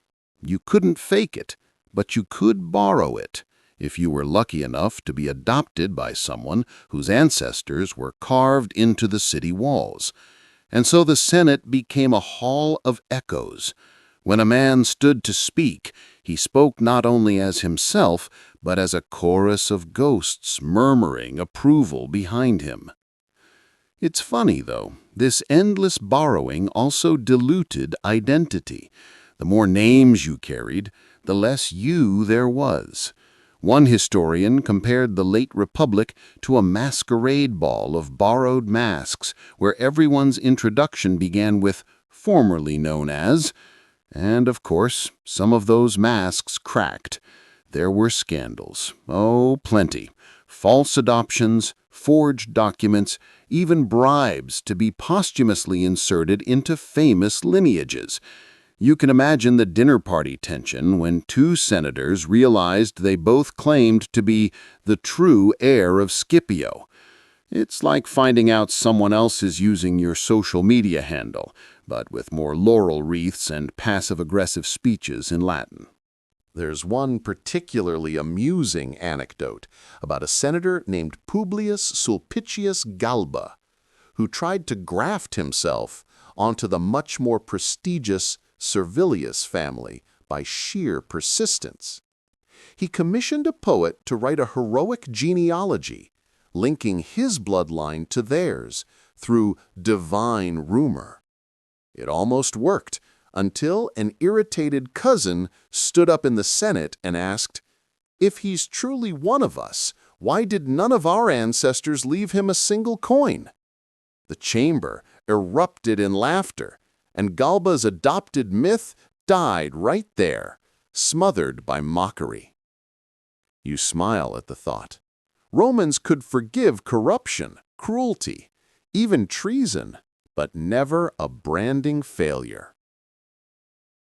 You couldn't fake it, but you could borrow it if you were lucky enough to be adopted by someone whose ancestors were carved into the city walls. And so the Senate became a hall of echoes. When a man stood to speak, he spoke not only as himself, but as a chorus of ghosts murmuring approval behind him. It's funny, though, this endless borrowing also diluted identity. The more names you carried, the less you there was. One historian compared the late Republic to a masquerade ball of borrowed masks where everyone's introduction began with formerly known as, and of course, some of those masks cracked. There were scandals. Oh, plenty. False adoptions, forged documents, even bribes to be posthumously inserted into famous lineages. You can imagine the dinner party tension when two senators realized they both claimed to be the true heir of Scipio. It's like finding out someone else is using your social media handle, but with more laurel wreaths and passive-aggressive speeches in Latin. There's one particularly amusing anecdote about a senator named Publius Sulpicius Galba, who tried to graft himself onto the much more prestigious Servilius family by sheer persistence. He commissioned a poet to write a heroic genealogy, linking his bloodline to theirs through divine rumor. It almost worked until an irritated cousin stood up in the Senate and asked, "If he's truly one of us, why did none of our ancestors leave him a single coin?" The chamber erupted in laughter, and Galba's adopted myth died right there, smothered by mockery. You smile at the thought. Romans could forgive corruption, cruelty, even treason, but never a branding failure.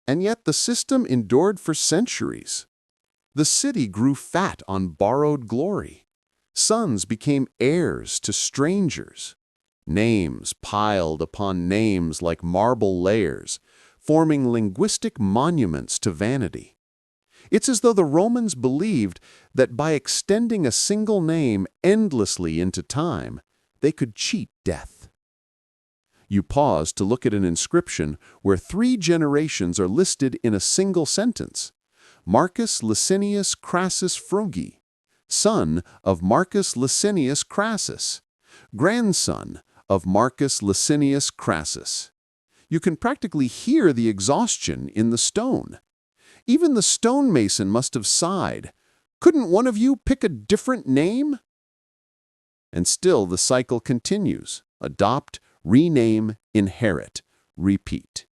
And yet the system endured for centuries. The city grew fat on borrowed glory. Sons became heirs to strangers. Names piled upon names like marble layers, forming linguistic monuments to vanity. It's as though the Romans believed that by extending a single name endlessly into time, they could cheat death. You pause to look at an inscription where 3 generations are listed in a single sentence. Marcus Licinius Crassus Frugi, son of Marcus Licinius Crassus, grandson of Marcus Licinius Crassus. You can practically hear the exhaustion in the stone. Even the stonemason must have sighed. Couldn't one of you pick a different name? And still the cycle continues. Adopt, rename, inherit, repeat.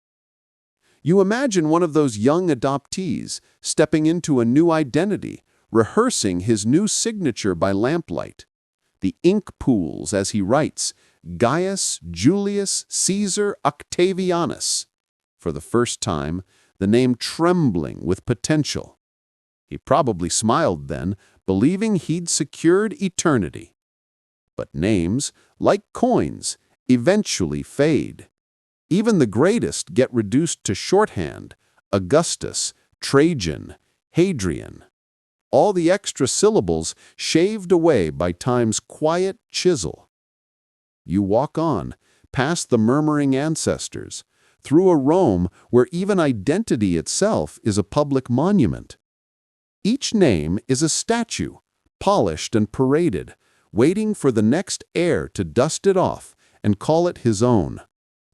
You imagine one of those young adoptees stepping into a new identity, rehearsing his new signature by lamplight. The ink pools as he writes, Gaius Julius Caesar Octavianus. For the first time, the name trembling with potential. He probably smiled then, believing he'd secured eternity. But names, like coins, eventually fade. Even the greatest get reduced to shorthand: Augustus, Trajan, Hadrian. All the extra syllables shaved away by time's quiet chisel. You walk on, past the murmuring ancestors, through a Rome where even identity itself is a public monument. Each name is a statue, polished and paraded, waiting for the next heir to dust it off and call it his own.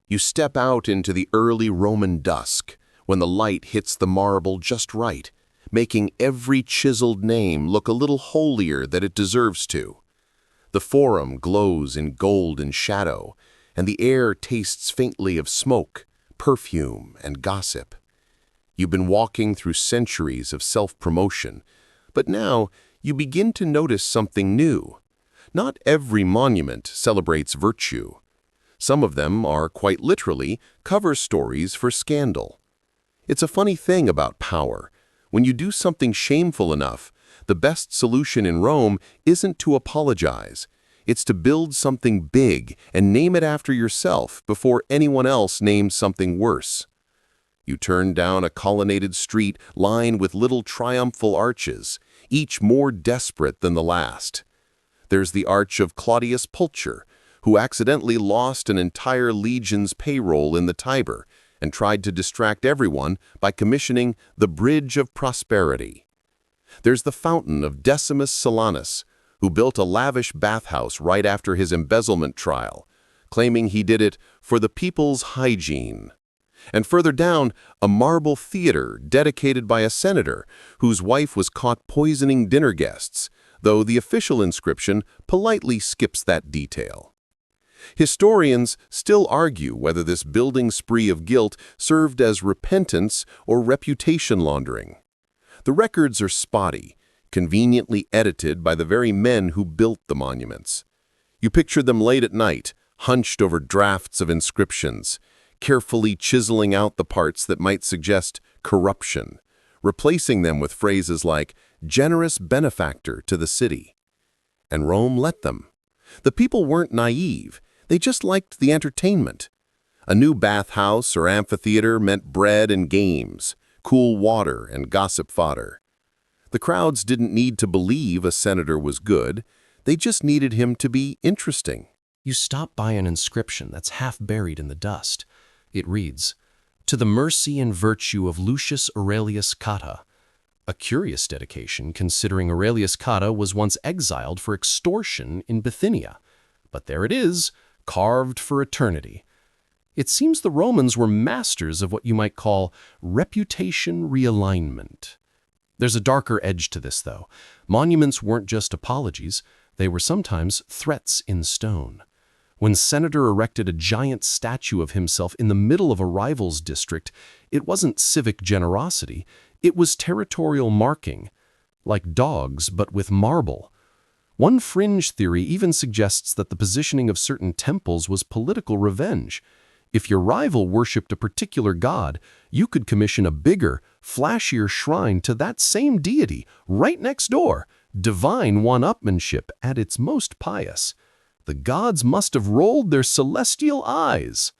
You step out into the early Roman dusk, when the light hits the marble just right, making every chiseled name look a little holier than it deserves to. The Forum glows in gold and shadow, and the air tastes faintly of smoke, perfume, and gossip. You've been walking through centuries of self-promotion, but now you begin to notice something new. Not every monument celebrates virtue. Some of them are, quite literally, cover stories for scandal. It's a funny thing about power. When you do something shameful enough, the best solution in Rome isn't to apologize. It's to build something big and name it after yourself before anyone else names something worse. You turn down a colonnaded street lined with little triumphal arches, each more desperate than the last. There's the arch of Claudius Pulcher, who accidentally lost an entire legion's payroll in the Tiber and tried to distract everyone by commissioning the Bridge of Prosperity. There's the fountain of Decimus Silanus, who built a lavish bathhouse right after his embezzlement trial, claiming he did it for the people's hygiene. And further down, a marble theater dedicated by a senator whose wife was caught poisoning dinner guests, though the official inscription politely skips that detail. Historians still argue whether this building spree of guilt served as repentance or reputation laundering. The records are spotty, conveniently edited by the very men who built the monuments. You picture them late at night, hunched over drafts of inscriptions, carefully chiseling out the parts that might suggest corruption, replacing them with phrases like generous benefactor to the city. And Rome let them. The people weren't naive. They just liked the entertainment. A new bathhouse or amphitheater meant bread and games, cool water and gossip fodder. The crowds didn't need to believe a senator was good. They just needed him to be interesting. You stop by an inscription that's half buried in the dust. It reads, "To the mercy and virtue of Lucius Aurelius Cotta." A curious dedication, considering Aurelius Cotta was once exiled for extortion in Bithynia. But there it is, carved for eternity. It seems the Romans were masters of what you might call reputation realignment. There's a darker edge to this, though. Monuments weren't just apologies. They were sometimes threats in stone. When Senator erected a giant statue of himself in the middle of a rival's district, it wasn't civic generosity. It was territorial marking, like dogs but with marble. One fringe theory even suggests that the positioning of certain temples was political revenge. If your rival worshipped a particular god, you could commission a bigger, flashier shrine to that same deity right next door. Divine one-upmanship at its most pious. The gods must have rolled their celestial eyes.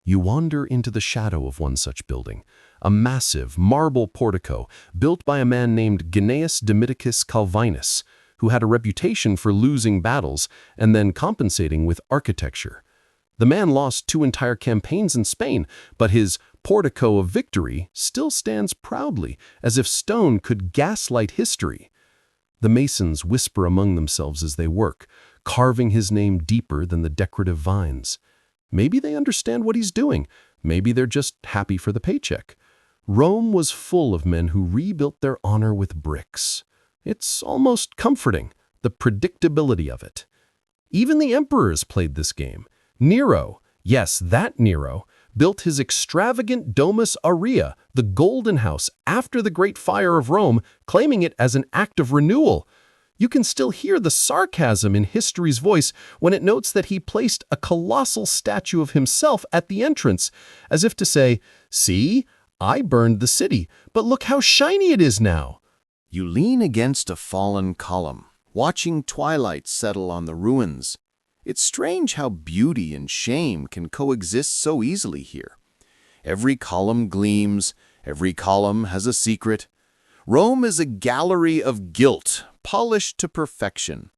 You wander into the shadow of one such building, a massive marble portico built by a man named Gnaeus Domitius Calvinus, who had a reputation for losing battles and then compensating with architecture. The man lost 2 entire campaigns in Spain, but his portico of victory still stands proudly, as if stone could gaslight history. The masons whisper among themselves as they work, carving his name deeper than the decorative vines. Maybe they understand what he's doing. Maybe they're just happy for the paycheck. Rome was full of men who rebuilt their honor with bricks. It's almost comforting, the predictability of it. Even the emperors played this game. Nero, yes, that Nero, built his extravagant Domus Aurea, the Golden House, after the Great Fire of Rome, claiming it as an act of renewal. You can still hear the sarcasm in history's voice when it notes that he placed a colossal statue of himself at the entrance, as if to say, "See, I burned the city, but look how shiny it is now." You lean against a fallen column, watching twilight settle on the ruins. It's strange how beauty and shame can coexist so easily here. Every column gleams, every column has a secret. Rome is a gallery of guilt, polished to perfection.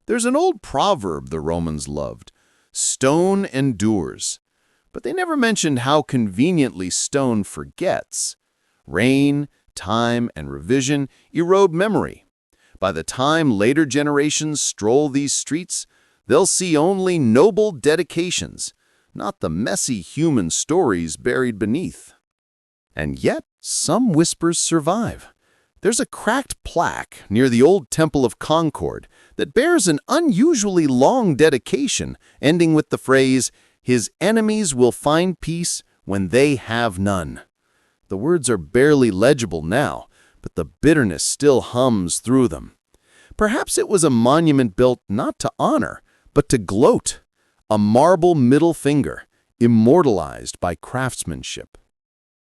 There's an old proverb the Romans loved: stone endures. But they never mentioned how conveniently stone forgets. Rain, time, and revision erode memory. By the time later generations stroll these streets, they'll see only noble dedications, not the messy human stories buried beneath. And yet, some whispers survive. There's a cracked plaque near the old Temple of Concord that bears an unusually long dedication, ending with the phrase, "His enemies will find peace when they have none." The words are barely legible now, but the bitterness still hums through them. Perhaps it was a monument built not to honor, but to gloat, a marble middle finger, immortalized by craftsmanship.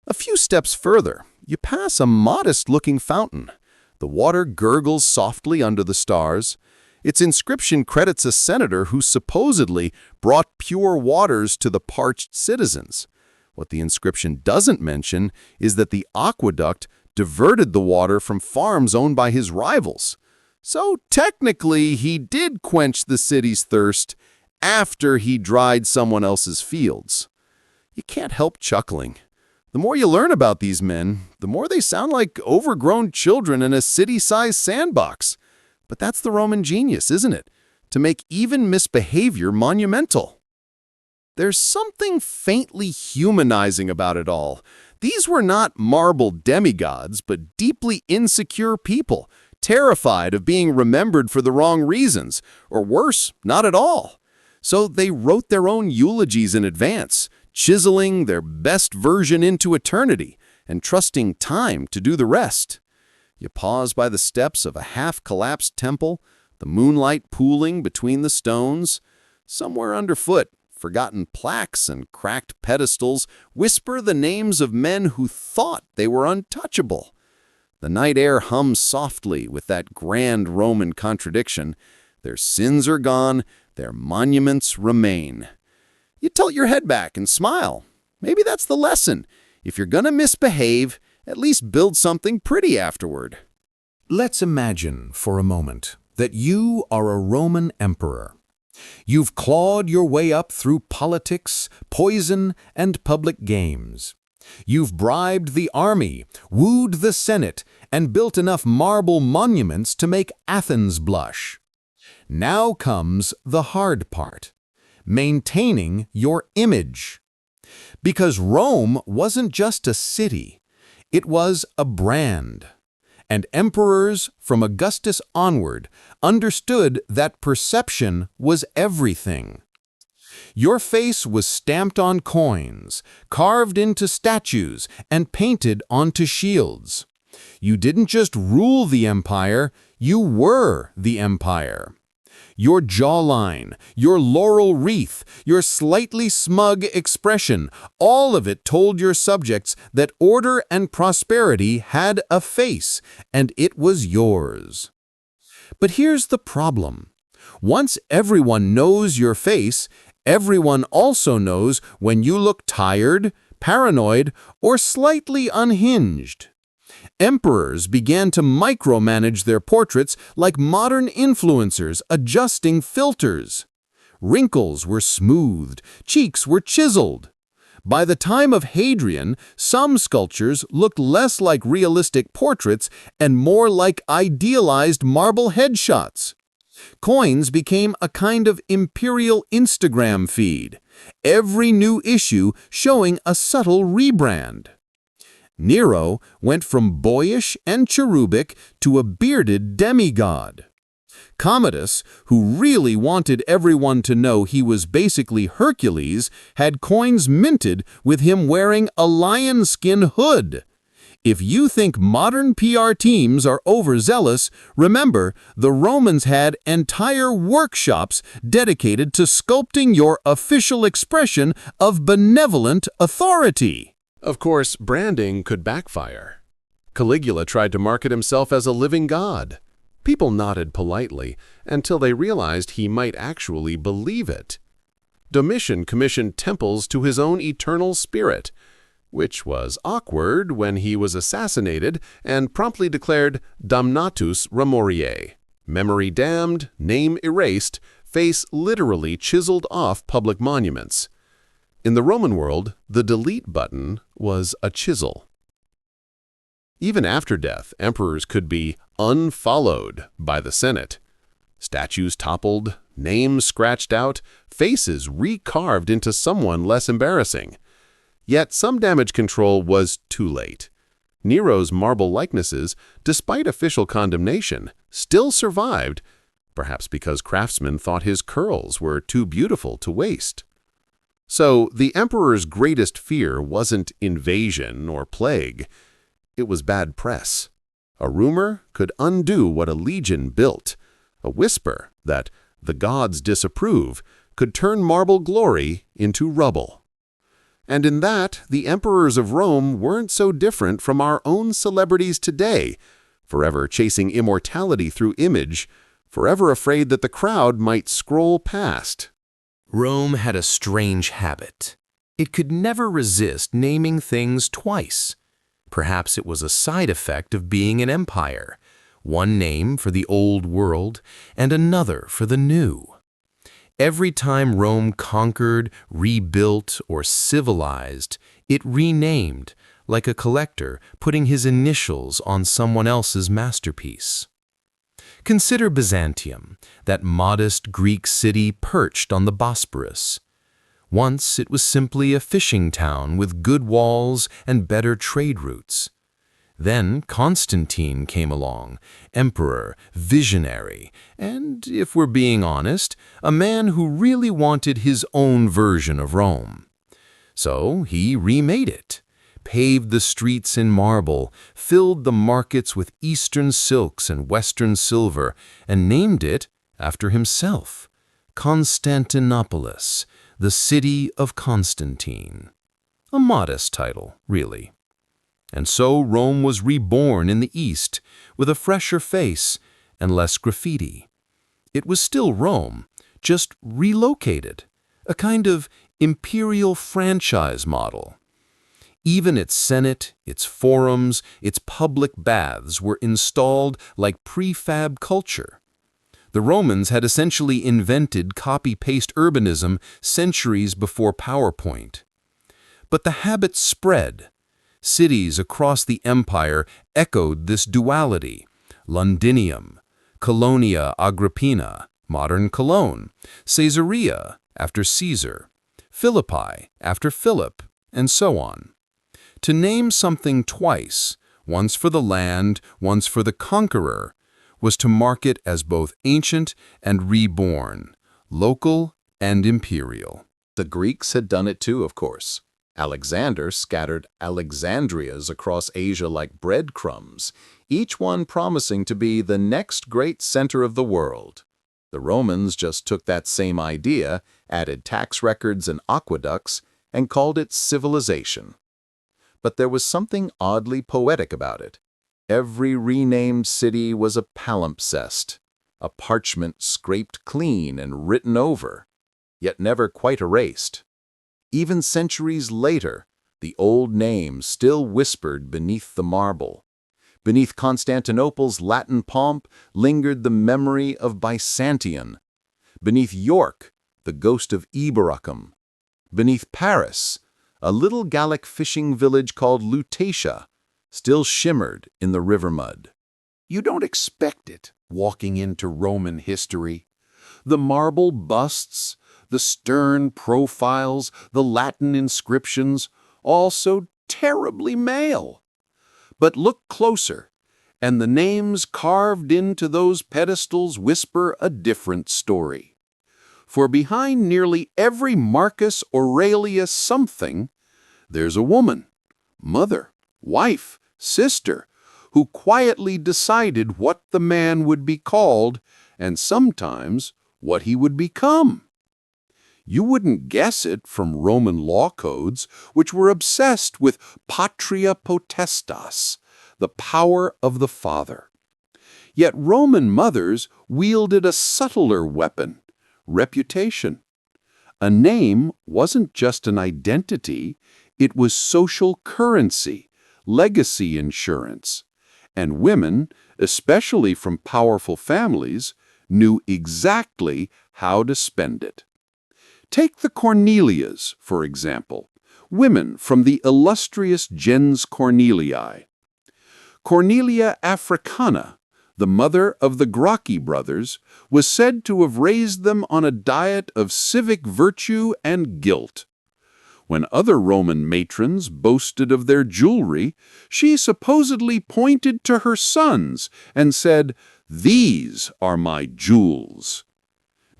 A few steps further, you pass a modest-looking fountain. The water gurgles softly under the stars. Its inscription credits a senator who supposedly brought pure waters to the parched citizens. What the inscription doesn't mention is that the aqueduct diverted the water from farms owned by his rivals. So technically, he did quench the city's thirst after he dried someone else's fields. You can't help chuckling. The more you learn about these men, the more they sound like overgrown children in a city-sized sandbox. But that's the Roman genius, isn't it? To make even misbehavior monumental. There's something faintly humanizing about it all. These were not marble demigods, but deeply insecure people, terrified of being remembered for the wrong reasons, or worse, not at all. So they wrote their own eulogies in advance, chiseling their best version into eternity and trusting time to do the rest. You pause by the steps of a half-collapsed temple, the moonlight pooling between the stones. Somewhere underfoot, forgotten plaques and cracked pedestals whisper the names of men who thought they were untouchable. The night air hums softly with that grand Roman contradiction. Their sins are gone, their monuments remain. You tilt your head back and smile. Maybe that's the lesson. If you're gonna misbehave, at least build something pretty afterward. Let's imagine for a moment that you are a Roman emperor. You've clawed your way up through politics, poison, and public games. You've bribed the army, wooed the Senate, and built enough marble monuments to make Athens blush. Now comes the hard part: maintaining your image. Because Rome wasn't just a city, it was a brand. And emperors, from Augustus onward, understood that perception was everything. Your face was stamped on coins, carved into statues, and painted onto shields. You didn't just rule the empire, you were the empire. Your jawline, your laurel wreath, your slightly smug expression, all of it told your subjects that order and prosperity had a face, and it was yours. But here's the problem. Once everyone knows your face, everyone also knows when you look tired, paranoid, or slightly unhinged. Emperors began to micromanage their portraits like modern influencers adjusting filters. Wrinkles were smoothed, cheeks were chiseled. By the time of Hadrian, some sculptures looked less like realistic portraits and more like idealized marble headshots. Coins became a kind of imperial Instagram feed, every new issue showing a subtle rebrand. Nero went from boyish and cherubic to a bearded demigod. Commodus, who really wanted everyone to know he was basically Hercules, had coins minted with him wearing a lion skin hood. If you think modern PR teams are overzealous, remember the Romans had entire workshops dedicated to sculpting your official expression of benevolent authority. Of course, branding could backfire. Caligula tried to market himself as a living god. People nodded politely until they realized he might actually believe it. Domitian commissioned temples to his own eternal spirit, which was awkward when he was assassinated and promptly declared damnatus remoriae, memory damned, name erased, face literally chiseled off public monuments. In the Roman world, the delete button was a chisel. Even after death, emperors could be unfollowed by the Senate. Statues toppled, names scratched out, faces recarved into someone less embarrassing. Yet some damage control was too late. Nero's marble likenesses, despite official condemnation, still survived, perhaps because craftsmen thought his curls were too beautiful to waste. So the emperor's greatest fear wasn't invasion or plague. It was bad press. A rumor could undo what a legion built. A whisper that the gods disapprove could turn marble glory into rubble. And in that, the emperors of Rome weren't so different from our own celebrities today, forever chasing immortality through image, forever afraid that the crowd might scroll past. Rome had a strange habit. It could never resist naming things twice. Perhaps it was a side effect of being an empire, one name for the old world and another for the new. Every time Rome conquered, rebuilt, or civilized, it renamed, like a collector putting his initials on someone else's masterpiece. Consider Byzantium, that modest Greek city perched on the Bosporus. Once it was simply a fishing town with good walls and better trade routes. Then Constantine came along, emperor, visionary, and, if we're being honest, a man who really wanted his own version of Rome. So he remade it, paved the streets in marble, filled the markets with eastern silks and western silver, and named it after himself, Constantinopolis, the city of Constantine. A modest title, really. And so Rome was reborn in the East, with a fresher face and less graffiti. It was still Rome, just relocated, a kind of imperial franchise model. Even its Senate, its forums, its public baths were installed like prefab culture. The Romans had essentially invented copy-paste urbanism centuries before PowerPoint. But the habit spread. Cities across the empire echoed this duality: Londinium, Colonia Agrippina, modern Cologne, Caesarea after Caesar, Philippi after Philip, and so on. To name something twice, once for the land, once for the conqueror, was to mark it as both ancient and reborn, local and imperial. The Greeks had done it too, of course. Alexander scattered Alexandrias across Asia like breadcrumbs, each one promising to be the next great center of the world. The Romans just took that same idea, added tax records and aqueducts, and called it civilization. But there was something oddly poetic about it. Every renamed city was a palimpsest, a parchment scraped clean and written over, yet never quite erased. Even centuries later, the old names still whispered beneath the marble. Beneath Constantinople's Latin pomp lingered the memory of Byzantium. Beneath York, the ghost of Eboracum. Beneath Paris, a little Gallic fishing village called Lutetia still shimmered in the river mud. You don't expect it walking into Roman history. The marble busts, the stern profiles, the Latin inscriptions, all so terribly male. But look closer, and the names carved into those pedestals whisper a different story. For behind nearly every Marcus Aurelius something, there's a woman, mother, wife, sister, who quietly decided what the man would be called, and sometimes what he would become. You wouldn't guess it from Roman law codes, which were obsessed with patria potestas, the power of the father. Yet Roman mothers wielded a subtler weapon, reputation. A name wasn't just an identity, it was social currency, legacy insurance. And women, especially from powerful families, knew exactly how to spend it. Take the Cornelias, for example, women from the illustrious gens Cornelii. Cornelia Africana, the mother of the Gracchi brothers, was said to have raised them on a diet of civic virtue and guilt. When other Roman matrons boasted of their jewelry, she supposedly pointed to her sons and said, "These are my jewels."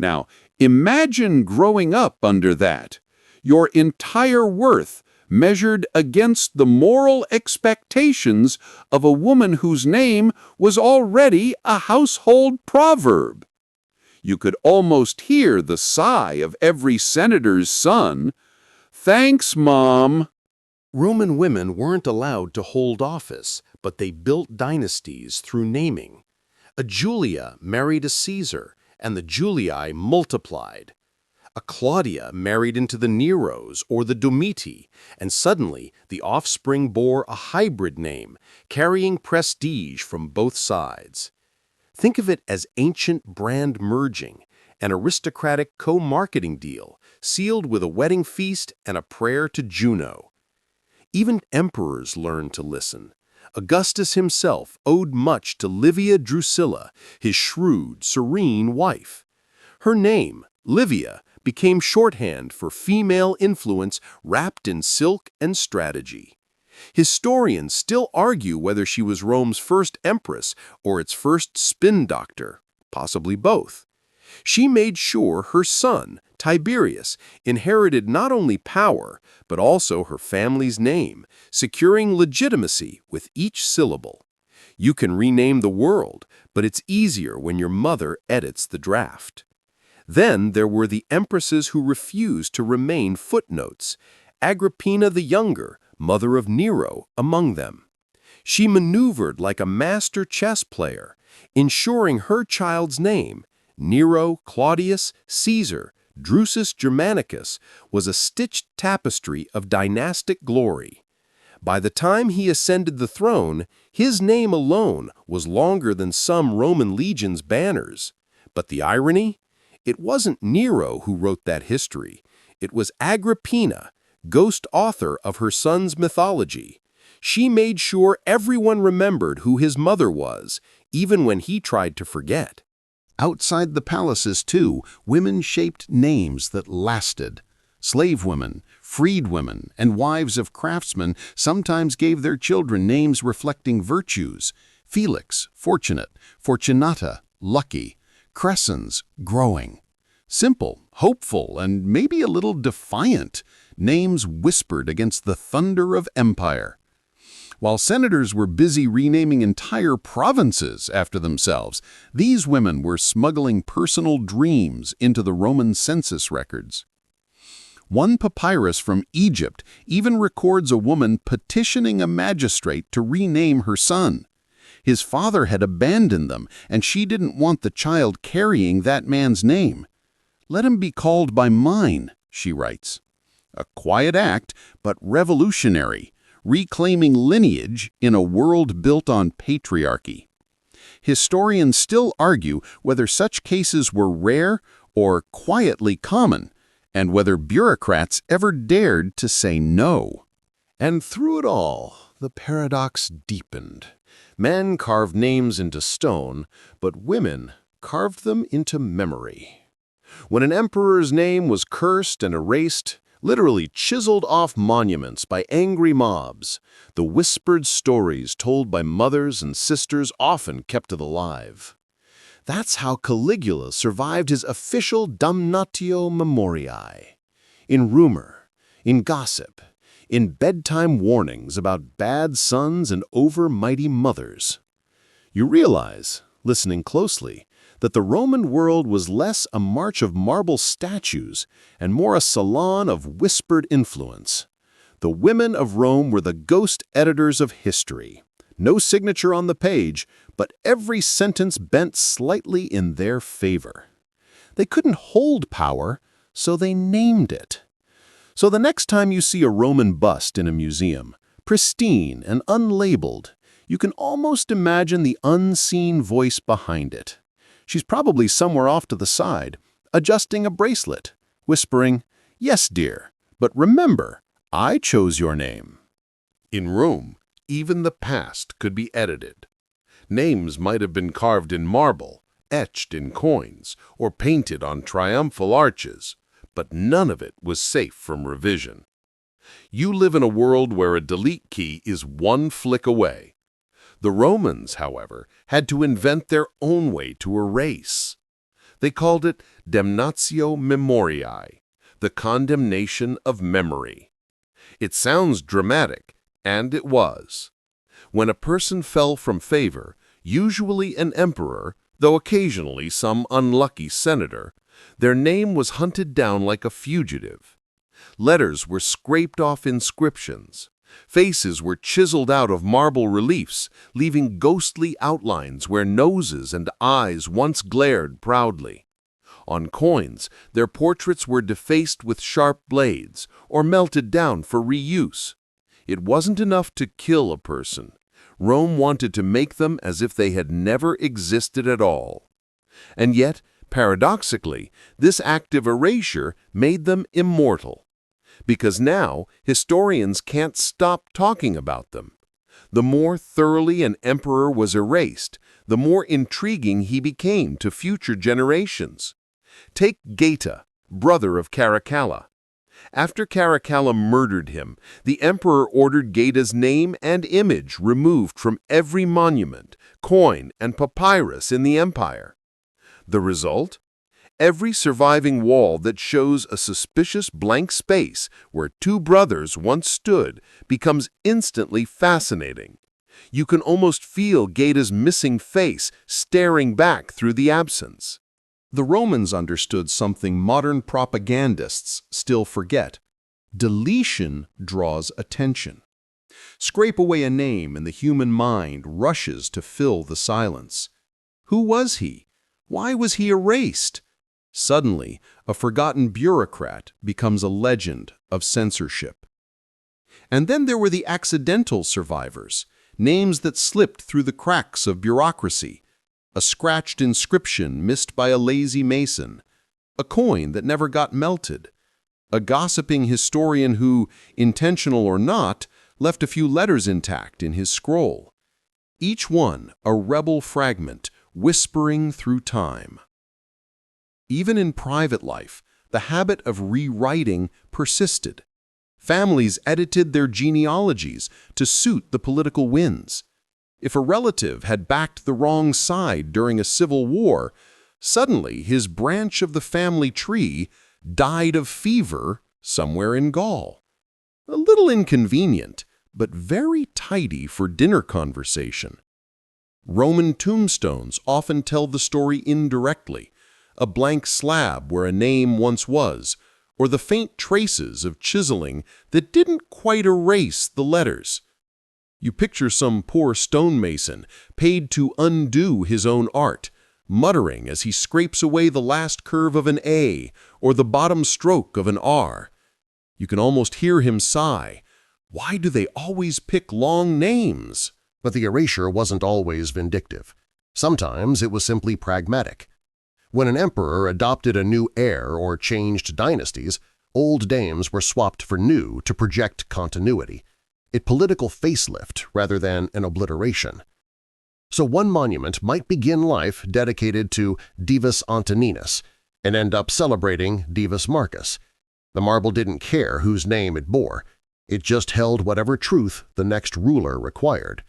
Now, imagine growing up under that, your entire worth measured against the moral expectations of a woman whose name was already a household proverb. You could almost hear the sigh of every senator's son, "Thanks, Mom." Roman women weren't allowed to hold office, but they built dynasties through naming. A Julia married a Caesar, and the Julii multiplied. A Claudia married into the Neros or the Domiti, and suddenly the offspring bore a hybrid name, carrying prestige from both sides. Think of it as ancient brand merging, an aristocratic co-marketing deal, sealed with a wedding feast and a prayer to Juno. Even emperors learned to listen. Augustus himself owed much to Livia Drusilla, his shrewd, serene wife. Her name, Livia, became shorthand for female influence wrapped in silk and strategy. Historians still argue whether she was Rome's first empress or its first spin doctor, possibly both. She made sure her son, Tiberius, inherited not only power, but also her family's name, securing legitimacy with each syllable. You can rename the world, but it's easier when your mother edits the draft. Then there were the empresses who refused to remain footnotes, Agrippina the Younger, mother of Nero, among them. She maneuvered like a master chess player, ensuring her child's name, Nero, Claudius, Caesar, Drusus Germanicus, was a stitched tapestry of dynastic glory. By the time he ascended the throne, his name alone was longer than some Roman legions' banners. But the irony? It wasn't Nero who wrote that history. It was Agrippina, ghost author of her son's mythology. She made sure everyone remembered who his mother was, even when he tried to forget. Outside the palaces, too, women shaped names that lasted. Slave women, freed women, and wives of craftsmen sometimes gave their children names reflecting virtues. Felix, fortunate; Fortunata, lucky; Crescens, growing. Simple, hopeful, and maybe a little defiant, names whispered against the thunder of empire. While senators were busy renaming entire provinces after themselves, these women were smuggling personal dreams into the Roman census records. One papyrus from Egypt even records a woman petitioning a magistrate to rename her son. His father had abandoned them, and she didn't want the child carrying that man's name. "Let him be called by mine," she writes. A quiet act, but revolutionary, reclaiming lineage in a world built on patriarchy. Historians still argue whether such cases were rare or quietly common, and whether bureaucrats ever dared to say no. And through it all, the paradox deepened. Men carved names into stone, but women carved them into memory. When an emperor's name was cursed and erased, literally chiseled off monuments by angry mobs, the whispered stories told by mothers and sisters often kept it alive. That's how Caligula survived his official damnatio memoriae. In rumor, in gossip, in bedtime warnings about bad sons and overmighty mothers. You realize, listening closely, that the Roman world was less a march of marble statues and more a salon of whispered influence. The women of Rome were the ghost editors of history. No signature on the page, but every sentence bent slightly in their favor. They couldn't hold power, so they named it. So the next time you see a Roman bust in a museum, pristine and unlabeled, you can almost imagine the unseen voice behind it. She's probably somewhere off to the side, adjusting a bracelet, whispering, "Yes, dear, but remember, I chose your name." In Rome, even the past could be edited. Names might have been carved in marble, etched in coins, or painted on triumphal arches, but none of it was safe from revision. You live in a world where a delete key is one flick away. The Romans, however, had to invent their own way to erase. They called it damnatio memoriae, the condemnation of memory. It sounds dramatic, and it was. When a person fell from favor, usually an emperor, though occasionally some unlucky senator, their name was hunted down like a fugitive. Letters were scraped off inscriptions. Faces were chiseled out of marble reliefs, leaving ghostly outlines where noses and eyes once glared proudly. On coins, their portraits were defaced with sharp blades or melted down for reuse. It wasn't enough to kill a person. Rome wanted to make them as if they had never existed at all. And yet, paradoxically, this active erasure made them immortal. Because now, historians can't stop talking about them. The more thoroughly an emperor was erased, the more intriguing he became to future generations. Take Geta, brother of Caracalla. After Caracalla murdered him, the emperor ordered Geta's name and image removed from every monument, coin, and papyrus in the empire. The result? Every surviving wall that shows a suspicious blank space where two brothers once stood becomes instantly fascinating. You can almost feel Geta's missing face staring back through the absence. The Romans understood something modern propagandists still forget. Deletion draws attention. Scrape away a name and the human mind rushes to fill the silence. Who was he? Why was he erased? Suddenly, a forgotten bureaucrat becomes a legend of censorship. And then there were the accidental survivors, names that slipped through the cracks of bureaucracy. A scratched inscription missed by a lazy mason, a coin that never got melted, a gossiping historian who, intentional or not, left a few letters intact in his scroll. Each one a rebel fragment whispering through time. Even in private life, the habit of rewriting persisted. Families edited their genealogies to suit the political winds. If a relative had backed the wrong side during a civil war, suddenly his branch of the family tree died of fever somewhere in Gaul. A little inconvenient, but very tidy for dinner conversation. Roman tombstones often tell the story indirectly, a blank slab where a name once was, or the faint traces of chiseling that didn't quite erase the letters. You picture some poor stonemason paid to undo his own art, muttering as he scrapes away the last curve of an A or the bottom stroke of an R. You can almost hear him sigh, Why do they always pick long names? But the erasure wasn't always vindictive. Sometimes it was simply pragmatic. When an emperor adopted a new heir or changed dynasties, old names were swapped for new to project continuity, a political facelift rather than an obliteration. So one monument might begin life dedicated to Divus Antoninus and end up celebrating Divus Marcus. The marble didn't care whose name it bore. It just held whatever truth the next ruler required.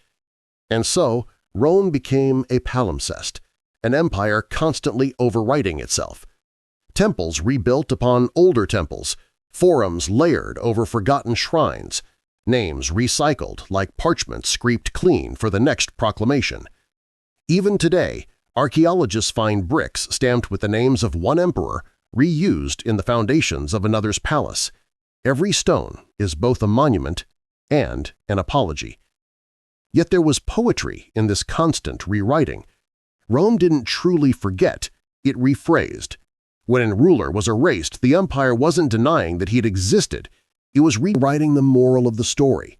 And so Rome became a palimpsest, an empire constantly overwriting itself. Temples rebuilt upon older temples, forums layered over forgotten shrines, names recycled like parchment scraped clean for the next proclamation. Even today, archaeologists find bricks stamped with the names of one emperor reused in the foundations of another's palace. Every stone is both a monument and an apology. Yet there was poetry in this constant rewriting. Rome didn't truly forget, it rephrased. When a ruler was erased, the empire wasn't denying that he had existed. It was rewriting the moral of the story.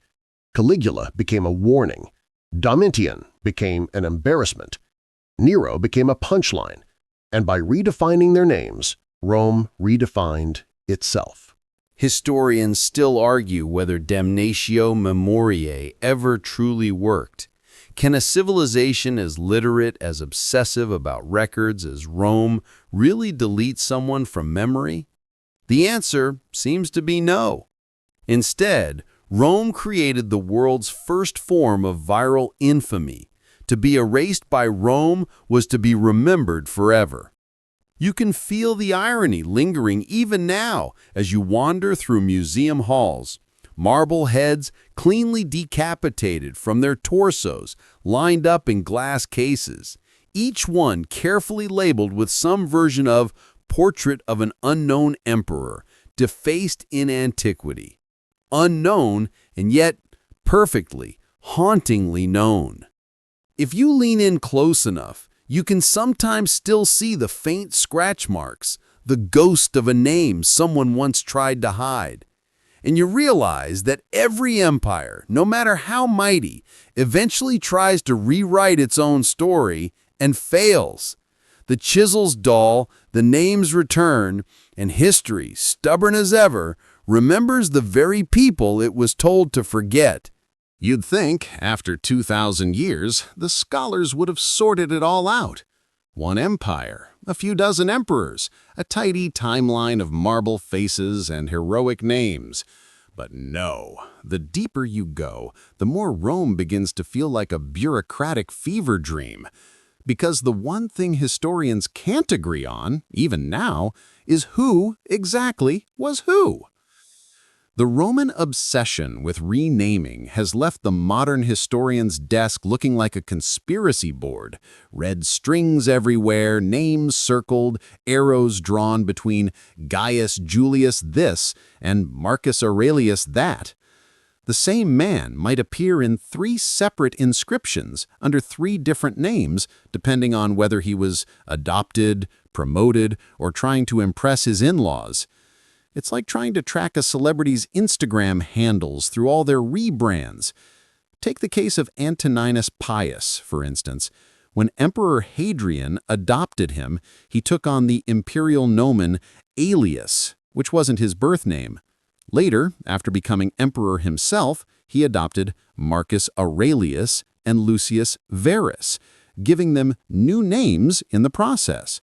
Caligula became a warning. Domitian became an embarrassment. Nero became a punchline. And by redefining their names, Rome redefined itself. Historians still argue whether damnatio memoriae ever truly worked. Can a civilization as literate, as obsessive about records as Rome really delete someone from memory? The answer seems to be no. Instead, Rome created the world's first form of viral infamy. To be erased by Rome was to be remembered forever. You can feel the irony lingering even now as you wander through museum halls. Marble heads cleanly decapitated from their torsos, lined up in glass cases, each one carefully labeled with some version of portrait of an unknown emperor, defaced in antiquity. Unknown and yet perfectly, hauntingly known. If you lean in close enough, you can sometimes still see the faint scratch marks, the ghost of a name someone once tried to hide. And you realize that every empire, no matter how mighty, eventually tries to rewrite its own story and fails. The chisels dull, the names return, and history, stubborn as ever, remembers the very people it was told to forget. You'd think, after 2,000 years, the scholars would have sorted it all out. One empire, a few dozen emperors, a tidy timeline of marble faces and heroic names. But no, the deeper you go, the more Rome begins to feel like a bureaucratic fever dream. Because the one thing historians can't agree on, even now, is who exactly was who. The Roman obsession with renaming has left the modern historian's desk looking like a conspiracy board. Red strings everywhere, names circled, arrows drawn between Gaius Julius this and Marcus Aurelius that. The same man might appear in 3 separate inscriptions under 3 different names, depending on whether he was adopted, promoted, or trying to impress his in-laws. It's like trying to track a celebrity's Instagram handles through all their rebrands. Take the case of Antoninus Pius, for instance. When Emperor Hadrian adopted him, he took on the imperial nomen Aelius, which wasn't his birth name. Later, after becoming emperor himself, he adopted Marcus Aurelius and Lucius Verus, giving them new names in the process.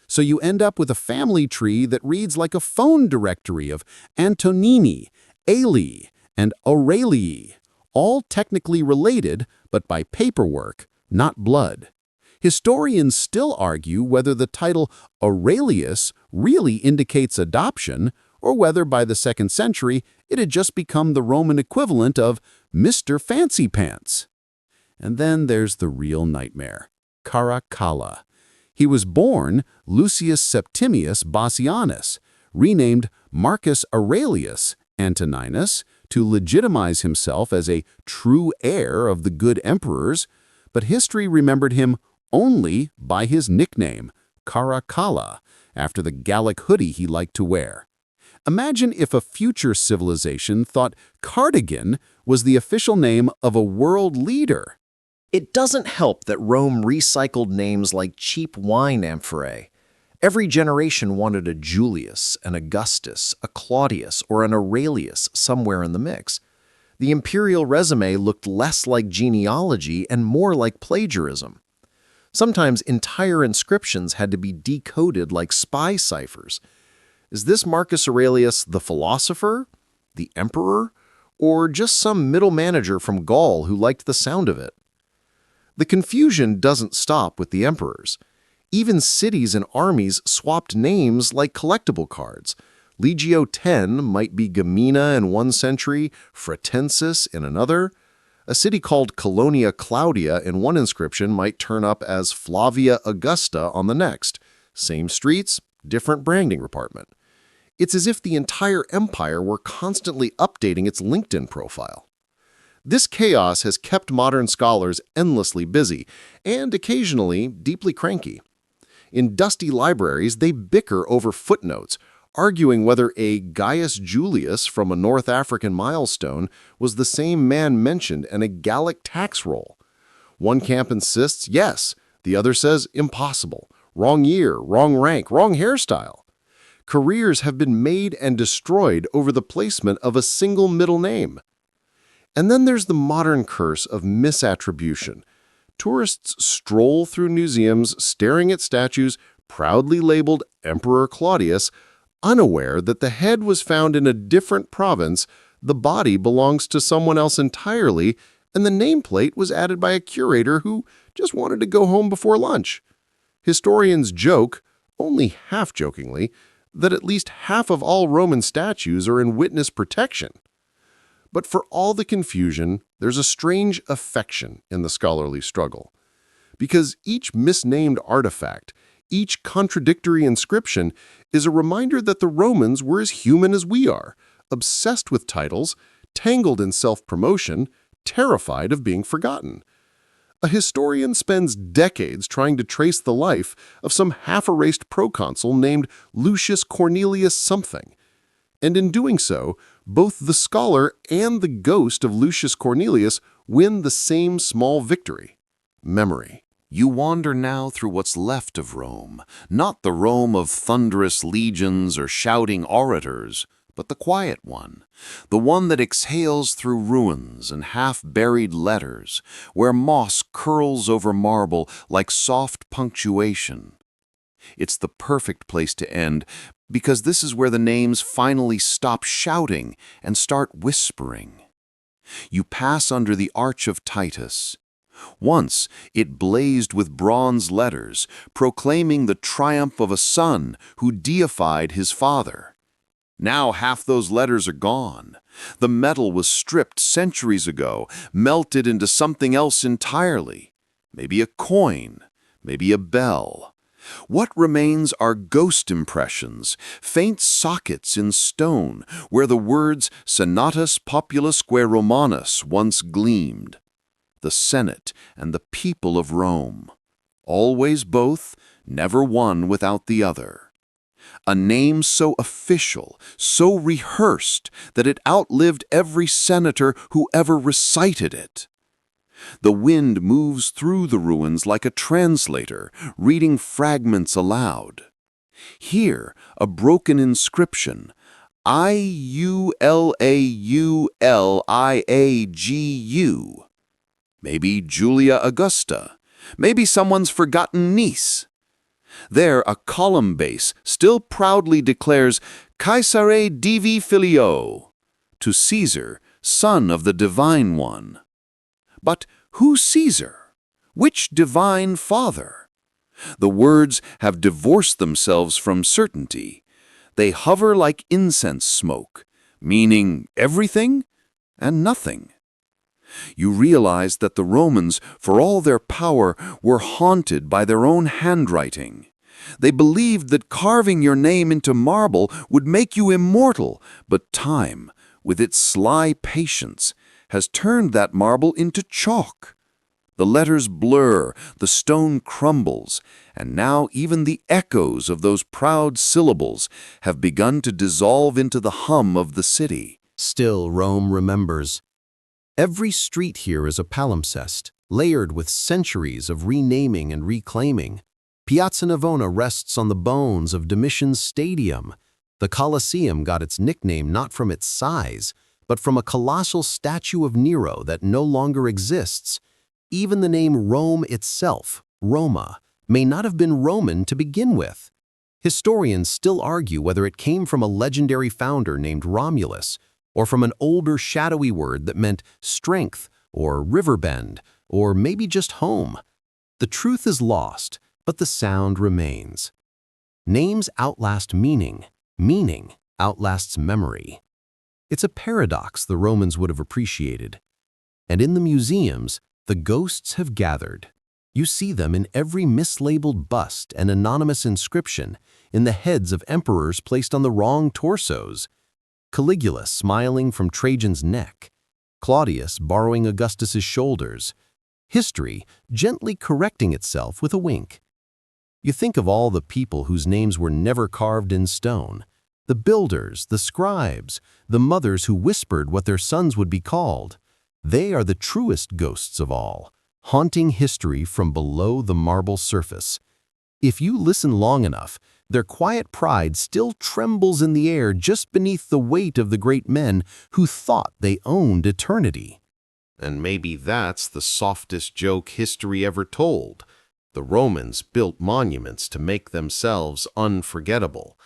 So you end up with a family tree that reads like a phone directory of Antonini, Aeli, and Aurelii, all technically related, but by paperwork, not blood. Historians still argue whether the title Aurelius really indicates adoption, or whether by the 2nd century it had just become the Roman equivalent of Mr. Fancy Pants. And then there's the real nightmare, Caracalla. He was born Lucius Septimius Bassianus, renamed Marcus Aurelius Antoninus to legitimize himself as a true heir of the good emperors, but history remembered him only by his nickname, Caracalla, after the Gallic hoodie he liked to wear. Imagine if a future civilization thought cardigan was the official name of a world leader. It doesn't help that Rome recycled names like cheap wine amphorae. Every generation wanted a Julius, an Augustus, a Claudius, or an Aurelius somewhere in the mix. The imperial resume looked less like genealogy and more like plagiarism. Sometimes entire inscriptions had to be decoded like spy ciphers. Is this Marcus Aurelius the philosopher, the emperor, or just some middle manager from Gaul who liked the sound of it? The confusion doesn't stop with the emperors. Even cities and armies swapped names like collectible cards. Legio X might be Gamina in one century, Fretensis in another. A city called Colonia Claudia in one inscription might turn up as Flavia Augusta on the next. Same streets, different branding department. It's as if the entire empire were constantly updating its LinkedIn profile. This chaos has kept modern scholars endlessly busy and occasionally deeply cranky. In dusty libraries, they bicker over footnotes, arguing whether a Gaius Julius from a North African milestone was the same man mentioned in a Gallic tax roll. One camp insists, yes. The other says, impossible. Wrong year, wrong rank, wrong hairstyle. Careers have been made and destroyed over the placement of a single middle name. And then there's the modern curse of misattribution. Tourists stroll through museums staring at statues proudly labeled Emperor Claudius, unaware that the head was found in a different province, the body belongs to someone else entirely, and the nameplate was added by a curator who just wanted to go home before lunch. Historians joke, only half-jokingly, that at least half of all Roman statues are in witness protection. But for all the confusion, there's a strange affection in the scholarly struggle. Because each misnamed artifact, each contradictory inscription, is a reminder that the Romans were as human as we are, obsessed with titles, tangled in self-promotion, terrified of being forgotten. A historian spends decades trying to trace the life of some half-erased proconsul named Lucius Cornelius something. And in doing so, both the scholar and the ghost of Lucius Cornelius win the same small victory: memory. You wander now through what's left of Rome, not the Rome of thunderous legions or shouting orators, but the quiet one, the one that exhales through ruins and half-buried letters, where moss curls over marble like soft punctuation. It's the perfect place to end, because this is where the names finally stop shouting and start whispering. You pass under the Arch of Titus. Once it blazed with bronze letters, proclaiming the triumph of a son who deified his father. Now half those letters are gone. The metal was stripped centuries ago, melted into something else entirely. Maybe a coin, maybe a bell. What remains are ghost impressions, faint sockets in stone where the words Senatus Populusque Romanus once gleamed. The Senate and the people of Rome. Always both, never one without the other. A name so official, so rehearsed, that it outlived every senator who ever recited it. The wind moves through the ruins like a translator, reading fragments aloud. Here, a broken inscription, Iulaeuliagu. Maybe Julia Augusta. Maybe someone's forgotten niece. There, a column base still proudly declares Caesare Divi Filio, to Caesar, son of the Divine One. But who's Caesar? Which divine father? The words have divorced themselves from certainty. They hover like incense smoke, meaning everything and nothing. You realize that the Romans, for all their power, were haunted by their own handwriting. They believed that carving your name into marble would make you immortal, but time, with its sly patience, has turned that marble into chalk. The letters blur, the stone crumbles, and now even the echoes of those proud syllables have begun to dissolve into the hum of the city. Still, Rome remembers. Every street here is a palimpsest, layered with centuries of renaming and reclaiming. Piazza Navona rests on the bones of Domitian's Stadium. The Colosseum got its nickname not from its size, but from a colossal statue of Nero that no longer exists. Even the name Rome itself, Roma, may not have been Roman to begin with. Historians still argue whether it came from a legendary founder named Romulus, or from an older shadowy word that meant strength, or riverbend, or maybe just home. The truth is lost, but the sound remains. Names outlast meaning. Meaning outlasts memory. It's a paradox the Romans would have appreciated. And in the museums, the ghosts have gathered. You see them in every mislabeled bust and anonymous inscription, in the heads of emperors placed on the wrong torsos. Caligula smiling from Trajan's neck, Claudius borrowing Augustus's shoulders, history gently correcting itself with a wink. You think of all the people whose names were never carved in stone, the builders, the scribes, the mothers who whispered what their sons would be called. They are the truest ghosts of all, haunting history from below the marble surface. If you listen long enough, their quiet pride still trembles in the air just beneath the weight of the great men who thought they owned eternity. And maybe that's the softest joke history ever told. The Romans built monuments to make themselves unforgettable.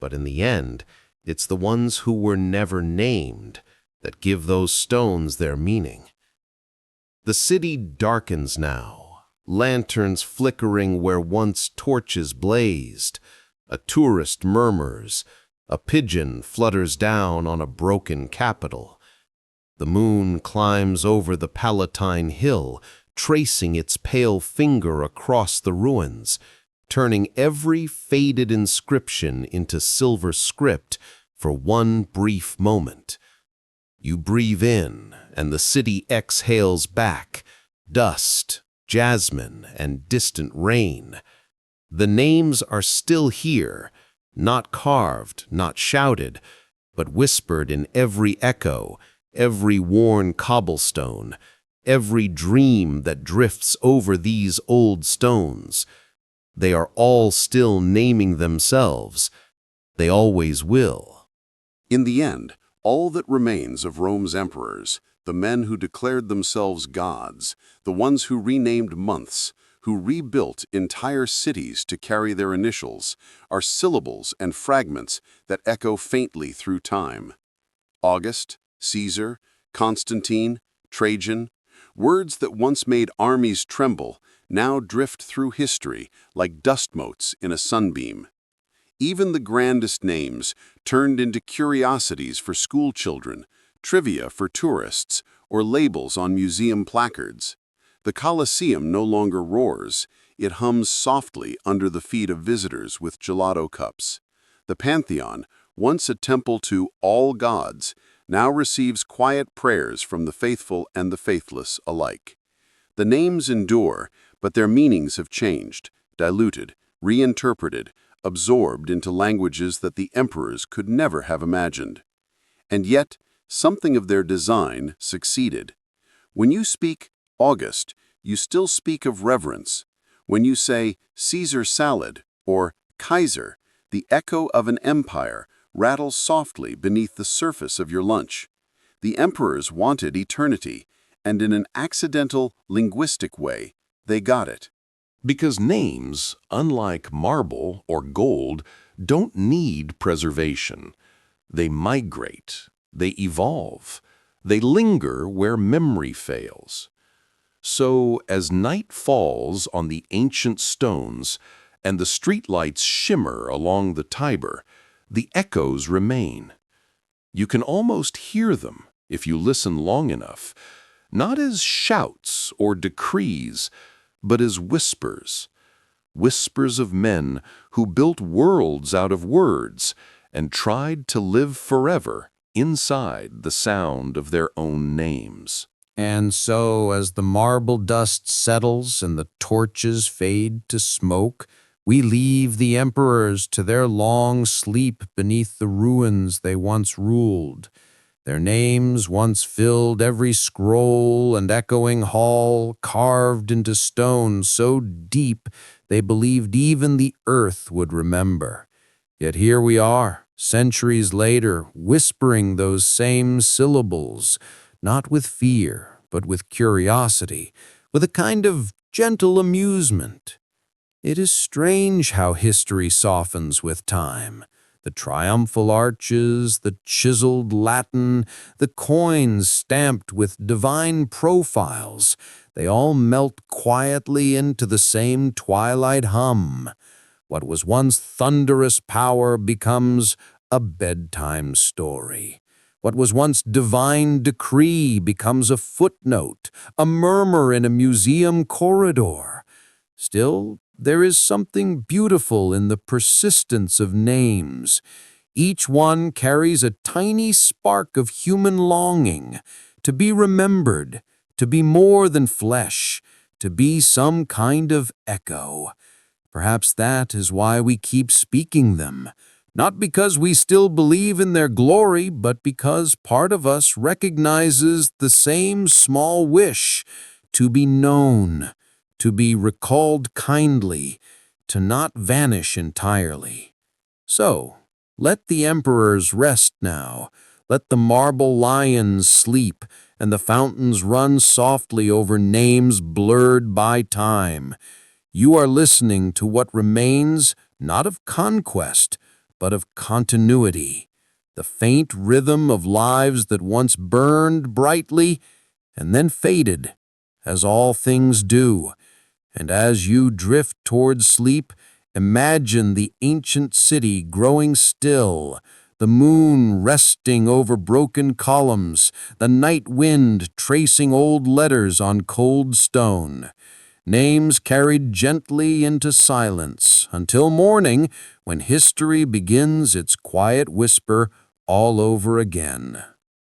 But in the end, it's the ones who were never named that give those stones their meaning. The city darkens now, lanterns flickering where once torches blazed. A tourist murmurs, a pigeon flutters down on a broken capitol. The moon climbs over the Palatine Hill, tracing its pale finger across the ruins, turning every faded inscription into silver script for one brief moment. You breathe in, and the city exhales back, dust, jasmine, and distant rain. The names are still here, not carved, not shouted, but whispered in every echo, every worn cobblestone, every dream that drifts over these old stones. They are all still naming themselves. They always will. In the end, all that remains of Rome's emperors, the men who declared themselves gods, the ones who renamed months, who rebuilt entire cities to carry their initials, are syllables and fragments that echo faintly through time. August, Caesar, Constantine, Trajan, words that once made armies tremble, now drift through history like dust motes in a sunbeam. Even the grandest names turned into curiosities for school children, trivia for tourists, or labels on museum placards. The Colosseum no longer roars, it hums softly under the feet of visitors with gelato cups. The Pantheon, once a temple to all gods, now receives quiet prayers from the faithful and the faithless alike. The names endure, but their meanings have changed, diluted, reinterpreted, absorbed into languages that the emperors could never have imagined. And yet, something of their design succeeded. When you speak August, you still speak of reverence. When you say Caesar salad or Kaiser, the echo of an empire rattles softly beneath the surface of your lunch. The emperors wanted eternity, and in an accidental, linguistic way, they got it. Because names, unlike marble or gold, don't need preservation. They migrate, they evolve, they linger where memory fails. So, as night falls on the ancient stones and the streetlights shimmer along the Tiber, the echoes remain. You can almost hear them, if you listen long enough, not as shouts or decrees, but as whispers. Whispers of men who built worlds out of words and tried to live forever inside the sound of their own names. And so, as the marble dust settles and the torches fade to smoke, we leave the emperors to their long sleep beneath the ruins they once ruled. Their names once filled every scroll and echoing hall, carved into stone so deep they believed even the earth would remember. Yet here we are, centuries later, whispering those same syllables, not with fear, but with curiosity, with a kind of gentle amusement. It is strange how history softens with time. The triumphal arches, the chiseled Latin, the coins stamped with divine profiles, they all melt quietly into the same twilight hum. What was once thunderous power becomes a bedtime story. What was once divine decree becomes a footnote, a murmur in a museum corridor. Still, there is something beautiful in the persistence of names. Each one carries a tiny spark of human longing to be remembered, to be more than flesh, to be some kind of echo. Perhaps that is why we keep speaking them, not because we still believe in their glory, but because part of us recognizes the same small wish to be known, to be recalled kindly, to not vanish entirely. So, let the emperors rest now, let the marble lions sleep, and the fountains run softly over names blurred by time. You are listening to what remains not of conquest, but of continuity, the faint rhythm of lives that once burned brightly and then faded, as all things do. And as you drift towards sleep, imagine the ancient city growing still, the moon resting over broken columns, the night wind tracing old letters on cold stone. Names carried gently into silence until morning, when history begins its quiet whisper all over again.